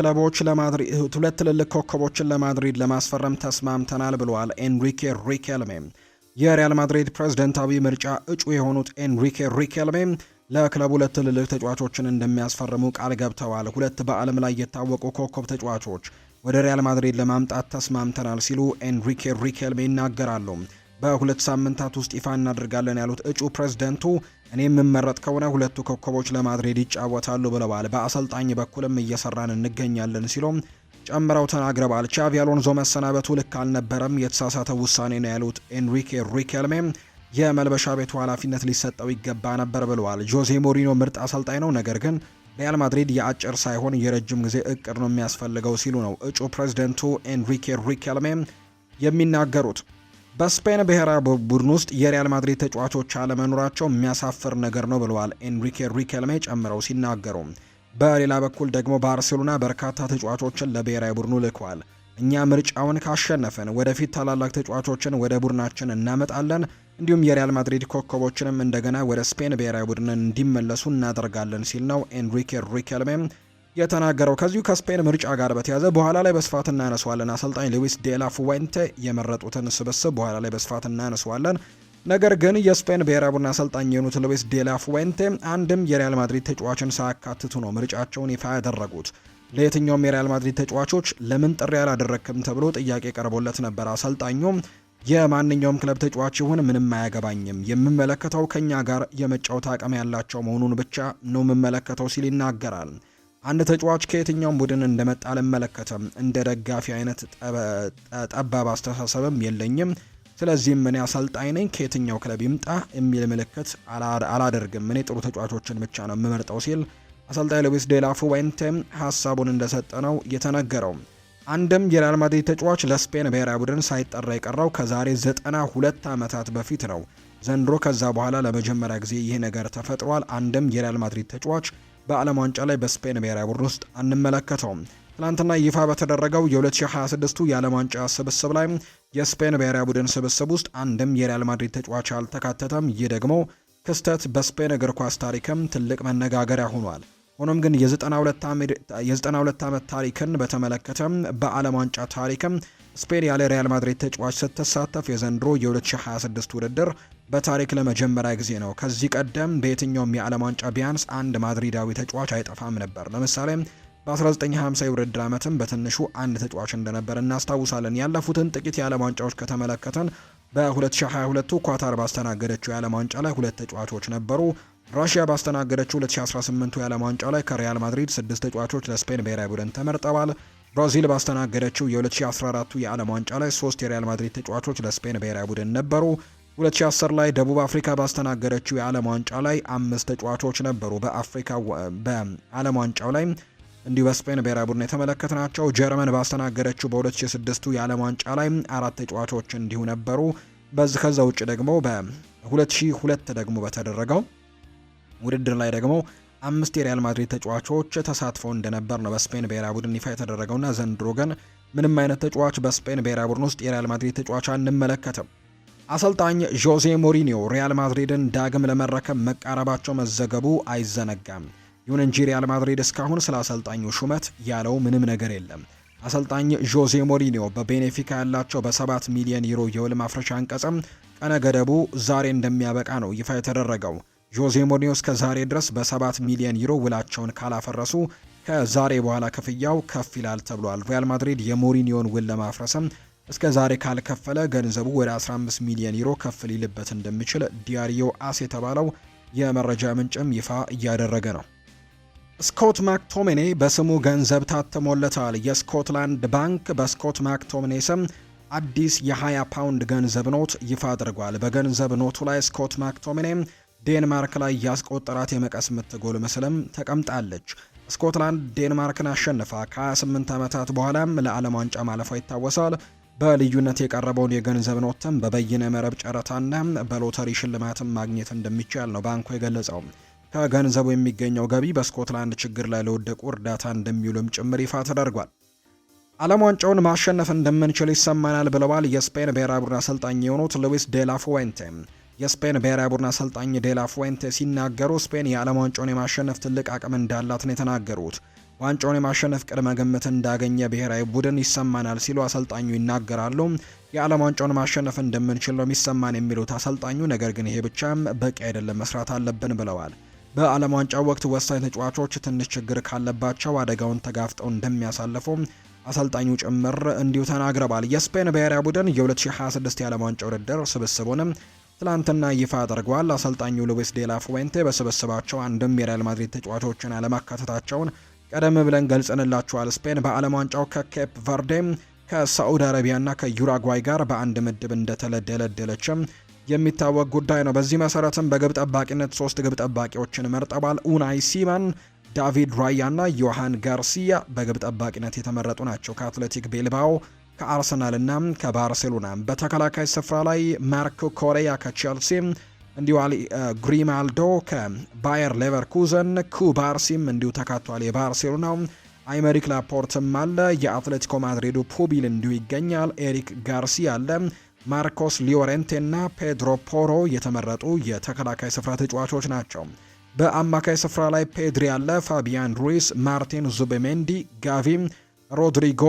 ኮከቦችን ለማድሪድ ለማስፈረም ተስማምተናል ብለዋል ኤንሪኬ ሪኬልሜ። የሪያል ማድሪድ ፕሬዝዳንታዊ ምርጫ እጩ የሆኑት ኤንሪኬ ሪኬልሜ ለክለቡ ሁለት ትልልቅ ተጫዋቾችን እንደሚያስፈርሙ ቃል ገብተዋል። ሁለት በዓለም ላይ የታወቁ ኮከብ ተጫዋቾች ወደ ሪያል ማድሪድ ለማምጣት ተስማምተናል ሲሉ ኤንሪኬ ሪኬልሜ ይናገራሉ። በሁለት ሳምንታት ውስጥ ይፋ እናደርጋለን ያሉት እጩ ፕሬዝደንቱ እኔ የምመረጥ ከሆነ ሁለቱ ኮከቦች ለማድሪድ ይጫወታሉ ብለዋል። በአሰልጣኝ በኩልም እየሰራን እንገኛለን ሲሉም ጨምረው ተናግረዋል። ቻቪ አሎንዞ መሰናበቱ ልክ አልነበረም፣ የተሳሳተ ውሳኔ ነው ያሉት ኤንሪኬ ሪኬልሜ የመልበሻ ቤቱ ኃላፊነት ሊሰጠው ይገባ ነበር ብለዋል። ጆዜ ሞሪኖ ምርጥ አሰልጣኝ ነው፣ ነገር ግን ሪያል ማድሪድ የአጭር ሳይሆን የረጅም ጊዜ እቅድ ነው የሚያስፈልገው ሲሉ ነው እጩ ፕሬዝደንቱ ኤንሪኬ ሪኬልሜ የሚናገሩት። በስፔን ብሔራዊ ቡድን ውስጥ የሪያል ማድሪድ ተጫዋቾች አለመኖራቸው የሚያሳፍር ነገር ነው ብለዋል ኤንሪኬ ሪኬልሜ ጨምረው ሲናገሩ። በሌላ በኩል ደግሞ ባርሴሎና በርካታ ተጫዋቾችን ለብሔራዊ ቡድኑ ልኳል። እኛ ምርጫውን ካሸነፈን ወደፊት ታላላቅ ተጫዋቾችን ወደ ቡድናችን እናመጣለን፣ እንዲሁም የሪያል ማድሪድ ኮከቦችንም እንደገና ወደ ስፔን ብሔራዊ ቡድን እንዲመለሱ እናደርጋለን ሲል ነው ኤንሪኬ ሪኬልሜ የተናገረው። ከዚሁ ከስፔን ምርጫ ጋር በተያያዘ በኋላ ላይ በስፋት እናነሷለን። አሰልጣኝ ሉዊስ ዴላ ፉዌንቴ የመረጡትን ስብስብ በኋላ ላይ በስፋት እናነሷለን። ነገር ግን የስፔን ብሔራዊ ቡድን አሰልጣኝ የሆኑት ሉዊስ ዴላ ፉዌንቴ አንድም የሪያል ማድሪድ ተጫዋችን ሳያካትቱ ነው ምርጫቸውን ይፋ ያደረጉት። ለየትኛውም የሪያል ማድሪድ ተጫዋቾች ለምን ጥሪ ያላደረክም ተብሎ ጥያቄ ቀርቦለት ነበር። አሰልጣኙም የማንኛውም ክለብ ተጫዋች ይሁን ምንም አያገባኝም፣ የምመለከተው ከኛ ጋር የመጫወት አቅም ያላቸው መሆኑን ብቻ ነው የምመለከተው ሲል ይናገራል። አንድ ተጫዋች ከየትኛውም ቡድን እንደመጣ አልመለከትም። እንደ ደጋፊ አይነት ጠባብ አስተሳሰብም የለኝም። ስለዚህም እኔ አሰልጣኝ ነኝ፣ ከየትኛው ክለብ ይምጣ የሚል ምልክት አላደርግም። እኔ ጥሩ ተጫዋቾችን ብቻ ነው የምመርጠው ሲል አሰልጣኝ ሉዊስ ዴላ ፉዌንቴ ሀሳቡን እንደሰጠ ነው የተነገረው። አንድም የሪያል ማድሪድ ተጫዋች ለስፔን ብሔራዊ ቡድን ሳይጠራ የቀረው ከዛሬ 92 ዓመታት በፊት ነው። ዘንድሮ ከዛ በኋላ ለመጀመሪያ ጊዜ ይህ ነገር ተፈጥሯል። አንድም የሪያል ማድሪድ ተጫዋች በዓለም ዋንጫ ላይ በስፔን ብሔራዊ ቡድን ውስጥ አንመለከተውም። ትናንትና ይፋ በተደረገው የ2026ቱ የዓለም ዋንጫ ስብስብ ላይ የስፔን ብሔራዊ ቡድን ስብስብ ውስጥ አንድም የሪያል ማድሪድ ተጫዋች አልተካተተም። ይህ ደግሞ ክስተት በስፔን እግር ኳስ ታሪክም ትልቅ መነጋገሪያ ሆኗል። ሆኖም ግን የ92 ዓመት ታሪክን በተመለከተ በዓለም ዋንጫ ታሪክም ስፔን ያለ ሪያል ማድሪድ ተጫዋች ስትሳተፍ የዘንድሮ የ2026 ውድድር በታሪክ ለመጀመሪያ ጊዜ ነው። ከዚህ ቀደም በየትኛውም የዓለም ዋንጫ ቢያንስ አንድ ማድሪዳዊ ተጫዋች አይጠፋም ነበር። ለምሳሌ በ1950 የውድድር ዓመትም በትንሹ አንድ ተጫዋች እንደነበር እናስታውሳለን። ያለፉትን ጥቂት የዓለም ዋንጫዎች ከተመለከተን በ2022 ኳታር ባስተናገደችው የዓለም ዋንጫ ላይ 2 ተጫዋቾች ነበሩ። ራሽያ ባስተናገደችው 2018 የዓለም ዋንጫ ላይ ከሪያል ማድሪድ 6 ተጫዋቾች ለስፔን ብሔራዊ ቡድን ተመርጠዋል። ብራዚል ባስተናገደችው የ2014 የዓለም ዋንጫ ላይ 3 የሪያል ማድሪድ ተጫዋቾች ለስፔን ብሔራዊ ቡድን ነበሩ። 2010 ላይ ደቡብ አፍሪካ ባስተናገደችው የዓለም ዋንጫ ላይ 5 ተጫዋቾች ነበሩ። በዓለም ዋንጫው ላይ እንዲሁ በስፔን ብሔራዊ ቡድን የተመለከትናቸው። ጀርመን ባስተናገደችው በ2006 የዓለም ዋንጫ ላይ 4 ተጫዋቾች እንዲሁ ነበሩ። ከዛ ውጭ ደግሞ በ2002 ደግሞ በተደረገው ውድድር ላይ ደግሞ 5 የሪያል ማድሪድ ተጫዋቾች ተሳትፈው እንደነበር ነው በስፔን ብሔራዊ ቡድን ይፋ የተደረገውና ዘንድሮ ግን ምንም አይነት ተጫዋች በስፔን ብሔራዊ ቡድን ውስጥ የሪያል ማድሪድ ተጫዋች አንመለከትም። አሰልጣኝ ጆዜ ሞሪኒዮ ሪያል ማድሪድን ዳግም ለመረከብ መቃረባቸው መዘገቡ አይዘነጋም። ይሁን እንጂ ሪያል ማድሪድ እስካሁን ስለ አሰልጣኙ ሹመት ያለው ምንም ነገር የለም። አሰልጣኝ ጆዜ ሞሪኒዮ በቤኔፊካ ያላቸው በ7 ሚሊዮን ዩሮ የውል ማፍረሻ አንቀጽም ቀነ ገደቡ ዛሬ እንደሚያበቃ ነው ይፋ የተደረገው። ጆዜ ሞሪኒዮ እስከ ዛሬ ድረስ በ7 ሚሊዮን ዩሮ ውላቸውን ካላፈረሱ ከዛሬ በኋላ ክፍያው ከፍ ይላል ተብሏል። ሪያል ማድሪድ የሞሪኒዮን ውል ለማፍረስም እስከ ዛሬ ካልከፈለ ገንዘቡ ወደ 15 ሚሊዮን ዩሮ ከፍ ሊልበት እንደሚችል ዲያሪዮ አስ የተባለው የመረጃ ምንጭም ይፋ እያደረገ ነው። ስኮት ማክቶሚኔ በስሙ ገንዘብ ታትሞለታል። የስኮትላንድ ባንክ በስኮት ማክቶሚኔ ስም አዲስ የ20 ፓውንድ ገንዘብ ኖት ይፋ አድርጓል። በገንዘብ ኖቱ ላይ ስኮት ማክቶሚኔ ዴንማርክ ላይ ያስቆጠራት የመቀስ ምት ጎል ምስልም ተቀምጣለች። ስኮትላንድ ዴንማርክን አሸንፋ ከ28 ዓመታት በኋላም ለዓለም ዋንጫ ማለፏ ይታወሳል። በልዩነት የቀረበውን የገንዘብ ኖትም በበይነ መረብ ጨረታና በሎተሪ ሽልማትም ማግኘት እንደሚቻል ነው ባንኩ የገለጸው። ከገንዘቡ የሚገኘው ገቢ በስኮትላንድ ችግር ላይ ለወደቁ እርዳታ እንደሚውልም ጭምር ይፋ ተደርጓል። ዓለም ዋንጫውን ማሸነፍ እንደምንችል ይሰማናል ብለዋል የስፔን ብሔራዊ ቡድን አሰልጣኝ የሆኑት ሉዊስ ዴላ ፉዌንቴ። የስፔን ብሔራዊ ቡድን አሰልጣኝ ዴላ ፉዌንቴ ሲናገሩ ስፔን የዓለም ዋንጫውን የማሸነፍ ትልቅ አቅም እንዳላት ነው የተናገሩት። ዋንጫውን የማሸነፍ ቅድመ ግምት እንዳገኘ ብሔራዊ ቡድን ይሰማናል ሲሉ አሰልጣኙ ይናገራሉ። የዓለም ዋንጫውን ማሸነፍ እንደምንችል ነው የሚሰማን የሚሉት አሰልጣኙ፣ ነገር ግን ይሄ ብቻም በቂ አይደለም፣ መስራት አለብን ብለዋል። በዓለም ዋንጫው ወቅት ወሳኝ ተጫዋቾች ትንሽ ችግር ካለባቸው አደጋውን ተጋፍጠው እንደሚያሳልፉ አሰልጣኙ ጭምር እንዲሁ ተናግረዋል። የስፔን ብሔራዊ ቡድን የ2026 የዓለም ዋንጫ ውድድር ስብስቡንም ትላንትና ይፋ አድርጓል። አሰልጣኙ ሉዊስ ዴላ ፉዌንቴ በስብስባቸው አንድም የሪያል ማድሪድ ተጫዋቾችን አለማካተታቸውን ቀደም ብለን ገልጸንላችኋል። ስፔን በዓለም ዋንጫው ከኬፕ ቨርዴ፣ ከሳዑዲ አረቢያና ከዩራጓይ ጋር በአንድ ምድብ እንደተደለደለችም የሚታወቅ ጉዳይ ነው። በዚህ መሰረትም በግብ ጠባቂነት 3 ግብ ጠባቂዎችን መርጠዋል። ኡናይ ሲማን፣ ዳቪድ ራያና ዮሃን ጋርሲያ በግብ ጠባቂነት የተመረጡ ናቸው። ከአትሌቲክ ቤልባኦ፣ ከአርሰናልና ከባርሴሎና። በተከላካይ ስፍራ ላይ ማርኮ ኮሬያ ከቼልሲ፣ እንዲሁ ግሪማልዶ ከባየር ሌቨርኩዘን፣ ኩባርሲም እንዲሁ ተካቷል። የባርሴሎናው አይመሪክ ላፖርትም አለ። የአትሌቲኮ ማድሪዱ ፑቢል እንዲሁ ይገኛል። ኤሪክ ጋርሲያ አለ። ማርኮስ ሊዮሬንቴ እና ፔድሮ ፖሮ የተመረጡ የተከላካይ ስፍራ ተጫዋቾች ናቸው። በአማካይ ስፍራ ላይ ፔድሪ አለ፣ ፋቢያን ሩይስ፣ ማርቲን ዙቤሜንዲ፣ ጋቪ፣ ሮድሪጎ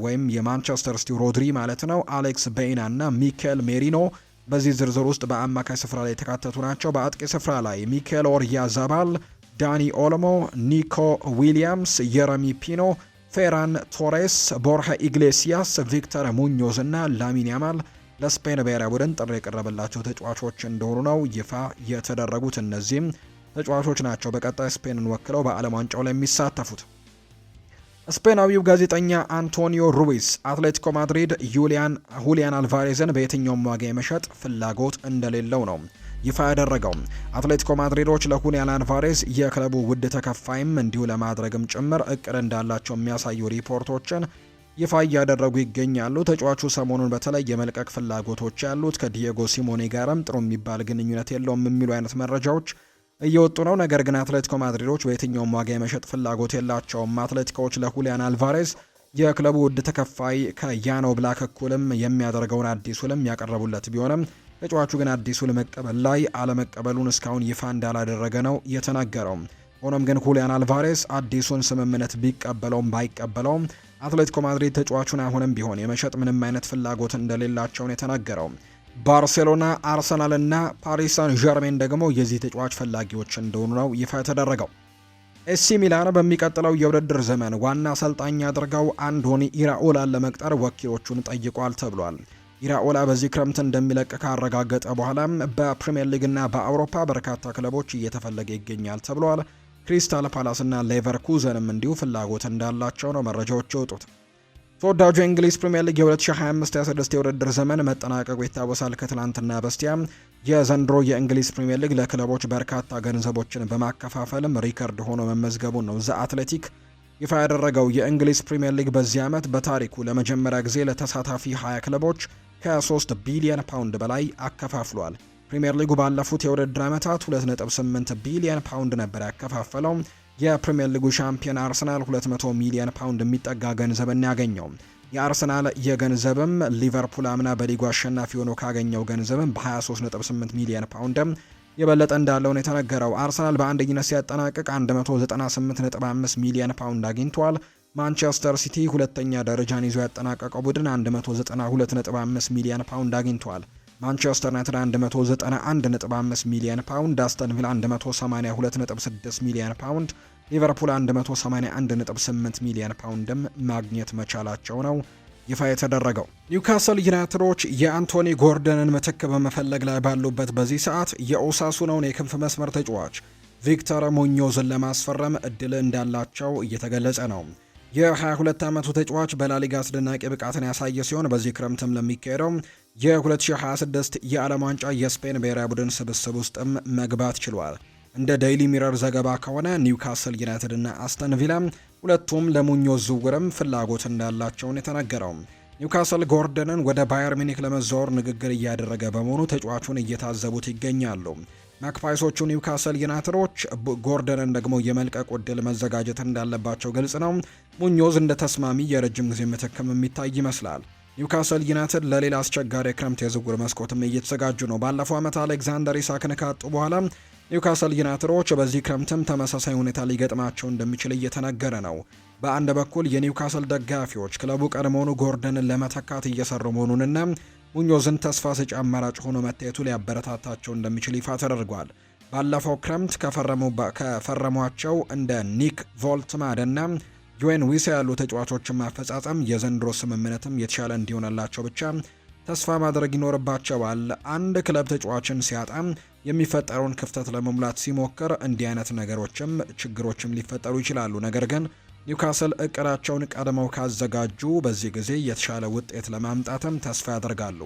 ወይም የማንቸስተር ሲቲው ሮድሪ ማለት ነው፣ አሌክስ ቤይና እና ሚኬል ሜሪኖ በዚህ ዝርዝር ውስጥ በአማካይ ስፍራ ላይ የተካተቱ ናቸው። በአጥቂ ስፍራ ላይ ሚኬል ኦርያዛባል፣ ዳኒ ኦልሞ፣ ኒኮ ዊሊያምስ፣ የረሚ ፒኖ፣ ፌራን ቶሬስ፣ ቦርሃ ኢግሌሲያስ፣ ቪክተር ሙኞዝ እና ላሚን ያማል ለስፔን ብሔራዊ ቡድን ጥሪ የቀረበላቸው ተጫዋቾች እንደሆኑ ነው ይፋ የተደረጉት። እነዚህም ተጫዋቾች ናቸው በቀጣይ ስፔንን ወክለው በዓለም ዋንጫው ላይ የሚሳተፉት። ስፔናዊው ጋዜጠኛ አንቶኒዮ ሩዊስ አትሌቲኮ ማድሪድ ሁሊያን አልቫሬዝን በየትኛውም ዋጋ የመሸጥ ፍላጎት እንደሌለው ነው ይፋ ያደረገው። አትሌቲኮ ማድሪዶች ለሁሊያን አልቫሬዝ የክለቡ ውድ ተከፋይም እንዲሁ ለማድረግም ጭምር እቅድ እንዳላቸው የሚያሳዩ ሪፖርቶችን ይፋ እያደረጉ ይገኛሉ። ተጫዋቹ ሰሞኑን በተለይ የመልቀቅ ፍላጎቶች ያሉት ከዲየጎ ሲሞኔ ጋርም ጥሩ የሚባል ግንኙነት የለውም የሚሉ አይነት መረጃዎች እየወጡ ነው። ነገር ግን አትሌቲኮ ማድሪዶች በየትኛውም ዋጋ የመሸጥ ፍላጎት የላቸውም። አትሌቲኮዎች ለሁሊያን አልቫሬዝ የክለቡ ውድ ተከፋይ ከያኖ ብላክ እኩልም የሚያደርገውን አዲስ ውልም ያቀረቡለት ቢሆንም ተጫዋቹ ግን አዲስ ውል መቀበል ላይ አለመቀበሉን እስካሁን ይፋ እንዳላደረገ ነው የተናገረው። ሆኖም ግን ሁሊያን አልቫሬዝ አዲሱን ስምምነት ቢቀበለውም ባይቀበለውም አትሌቲኮ ማድሪድ ተጫዋቹን አሁንም ቢሆን የመሸጥ ምንም አይነት ፍላጎት እንደሌላቸው ነው የተናገረው። ባርሴሎና፣ አርሰናል እና ፓሪስ ሳን ዠርሜን ደግሞ የዚህ ተጫዋች ፈላጊዎች እንደሆኑ ነው ይፋ የተደረገው። ኤሲ ሚላን በሚቀጥለው የውድድር ዘመን ዋና አሰልጣኝ አድርገው አንዶኒ ኢራኦላን ለመቅጠር ወኪሎቹን ጠይቋል ተብሏል። ኢራኦላ በዚህ ክረምት እንደሚለቅ ካረጋገጠ በኋላም በፕሪሚየር ሊግ እና በአውሮፓ በርካታ ክለቦች እየተፈለገ ይገኛል ተብሏል። ክሪስታል ፓላስ እና ሌቨርኩዘንም እንዲሁ ፍላጎት እንዳላቸው ነው መረጃዎች የወጡት። ተወዳጁ የእንግሊዝ ፕሪሚየር ሊግ የ2025/26 የውድድር ዘመን መጠናቀቁ ይታወሳል። ከትላንትና በስቲያ የዘንድሮ የእንግሊዝ ፕሪሚየር ሊግ ለክለቦች በርካታ ገንዘቦችን በማከፋፈልም ሪከርድ ሆኖ መመዝገቡን ነው ዘ አትሌቲክ ይፋ ያደረገው። የእንግሊዝ ፕሪሚየር ሊግ በዚህ ዓመት በታሪኩ ለመጀመሪያ ጊዜ ለተሳታፊ 20 ክለቦች ከ3 ቢሊዮን ፓውንድ በላይ አከፋፍሏል። ፕሪሚየር ሊጉ ባለፉት የውድድር ዓመታት 2.8 ቢሊዮን ፓውንድ ነበር ያከፋፈለው። የፕሪሚየር ሊጉ ሻምፒዮን አርሰናል 200 ሚሊዮን ፓውንድ የሚጠጋ ገንዘብን ያገኘው። የአርሰናል የገንዘብም ሊቨርፑል አምና በሊጉ አሸናፊ ሆኖ ካገኘው ገንዘብም በ23.8 ሚሊዮን ፓውንድም የበለጠ እንዳለው ነው የተነገረው። አርሰናል በአንደኝነት ሲያጠናቅቅ 198.5 ሚሊዮን ፓውንድ አግኝቷል። ማንቸስተር ሲቲ ሁለተኛ ደረጃን ይዞ ያጠናቀቀው ቡድን 192.5 ሚሊዮን ፓውንድ አግኝቷል። ማንቸስተር ዩናይትድ 191.5 ሚሊዮን ፓውንድ፣ አስተን ቪላ 182.6 ሚሊዮን ፓውንድ፣ ሊቨርፑል 181.8 ሚሊዮን ፓውንድም ማግኘት መቻላቸው ነው ይፋ የተደረገው። ኒውካስል ዩናይትዶች የአንቶኒ ጎርደንን ምትክ በመፈለግ ላይ ባሉበት በዚህ ሰዓት የኦሳሱናውን የክንፍ መስመር ተጫዋች ቪክተር ሙኞዝን ለማስፈረም እድል እንዳላቸው እየተገለጸ ነው። የ22 ዓመቱ ተጫዋች በላሊጋ አስደናቂ ብቃትን ያሳየ ሲሆን በዚህ ክረምትም ለሚካሄደው የ2026 የዓለም ዋንጫ የስፔን ብሔራዊ ቡድን ስብስብ ውስጥም መግባት ችሏል። እንደ ዴይሊ ሚረር ዘገባ ከሆነ ኒውካስል ዩናይትድ እና አስተን ቪላ ሁለቱም ለሙኞዝ ዝውውርም ፍላጎት እንዳላቸውን የተነገረው። ኒውካስል ጎርደንን ወደ ባየር ሚኒክ ለመዛወር ንግግር እያደረገ በመሆኑ ተጫዋቹን እየታዘቡት ይገኛሉ። ማክፓይሶቹ ኒውካስል ዩናይትዶች ጎርደንን ደግሞ የመልቀቅ ዕድል መዘጋጀት እንዳለባቸው ግልጽ ነው። ሙኞዝ እንደ ተስማሚ የረጅም ጊዜ ምትክም የሚታይ ይመስላል። ኒውካስል ዩናይትድ ለሌላ አስቸጋሪ የክረምት የዝውውር መስኮትም እየተዘጋጁ ነው። ባለፈው ዓመት አሌክዛንደር ኢሳክን ካጡ በኋላ ኒውካስል ዩናይትዶች በዚህ ክረምትም ተመሳሳይ ሁኔታ ሊገጥማቸው እንደሚችል እየተነገረ ነው። በአንድ በኩል የኒውካስል ደጋፊዎች ክለቡ ቀድሞውኑ ጎርደንን ለመተካት እየሰሩ መሆኑንና ሙኞዝን ተስፋ ሰጪ አማራጭ ሆኖ መታየቱ ሊያበረታታቸው እንደሚችል ይፋ ተደርጓል። ባለፈው ክረምት ከፈረሟቸው እንደ ኒክ ቮልትማንና ዮዌን ዊሳ ያሉ ተጫዋቾችን ማፈጻጸም የዘንድሮ ስምምነትም የተሻለ እንዲሆንላቸው ብቻ ተስፋ ማድረግ ይኖርባቸዋል። አንድ ክለብ ተጫዋችን ሲያጣ የሚፈጠረውን ክፍተት ለመሙላት ሲሞክር እንዲህ አይነት ችግሮችም ሊፈጠሩ ይችላሉ። ነገር ግን ኒውካስል እቅዳቸውን ቀድመው ካዘጋጁ በዚህ ጊዜ የተሻለ ውጤት ለማምጣትም ተስፋ ያደርጋሉ።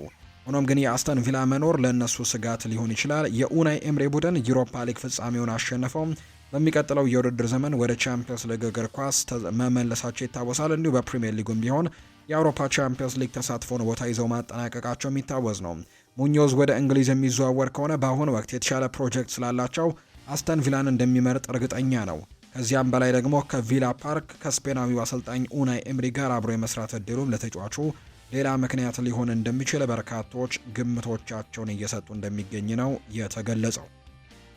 ሆኖም ግን የአስተን ቪላ መኖር ለእነሱ ስጋት ሊሆን ይችላል። የኡናይ ኤምሬ ቡድን ዩሮፓ ሊግ ፍጻሜውን አሸንፈው በሚቀጥለው የውድድር ዘመን ወደ ቻምፒየንስ ሊግ እግር ኳስ መመለሳቸው ይታወሳል። እንዲሁ በፕሪሚየር ሊጉም ቢሆን የአውሮፓ ቻምፒየንስ ሊግ ተሳትፎን ቦታ ይዘው ማጠናቀቃቸው የሚታወስ ነው። ሙኞዝ ወደ እንግሊዝ የሚዘዋወር ከሆነ በአሁኑ ወቅት የተሻለ ፕሮጀክት ስላላቸው አስተን ቪላን እንደሚመርጥ እርግጠኛ ነው። ከዚያም በላይ ደግሞ ከቪላ ፓርክ ከስፔናዊው አሰልጣኝ ኡናይ ኤምሪ ጋር አብሮ የመስራት እድሉም ለተጫዋቹ ሌላ ምክንያት ሊሆን እንደሚችል በርካቶች ግምቶቻቸውን እየሰጡ እንደሚገኝ ነው የተገለጸው።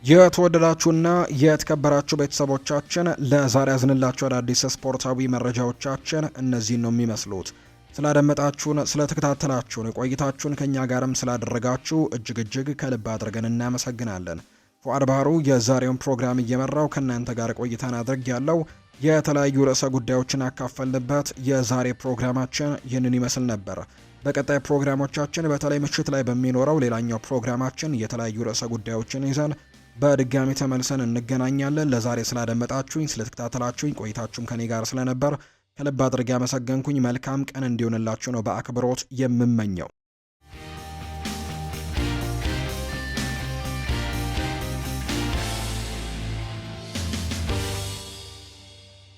የተወደዳችሁና የተከበራችሁ ቤተሰቦቻችን ለዛሬ ያዝንላችሁ አዳዲስ ስፖርታዊ መረጃዎቻችን እነዚህን ነው የሚመስሉት። ስላደመጣችሁን፣ ስለተከታተላችሁን፣ ቆይታችሁን ከኛ ጋርም ስላደረጋችሁ እጅግ ከልብ አድርገን እናመሰግናለን። ፉአድ ባህሩ የዛሬውን ፕሮግራም እየመራው ከእናንተ ጋር ቆይታን አድርግ ያለው የተለያዩ ርዕሰ ጉዳዮችን አካፈልንበት የዛሬ ፕሮግራማችን ይህንን ይመስል ነበር። በቀጣይ ፕሮግራሞቻችን በተለይ ምሽት ላይ በሚኖረው ሌላኛው ፕሮግራማችን የተለያዩ ርዕሰ ጉዳዮችን ይዘን በድጋሚ ተመልሰን እንገናኛለን። ለዛሬ ስላደመጣችሁኝ፣ ስለተከታተላችሁኝ፣ ቆይታችሁም ከኔ ጋር ስለነበር ከልብ አድርጌ አመሰገንኩኝ። መልካም ቀን እንዲሆንላችሁ ነው በአክብሮት የምመኘው።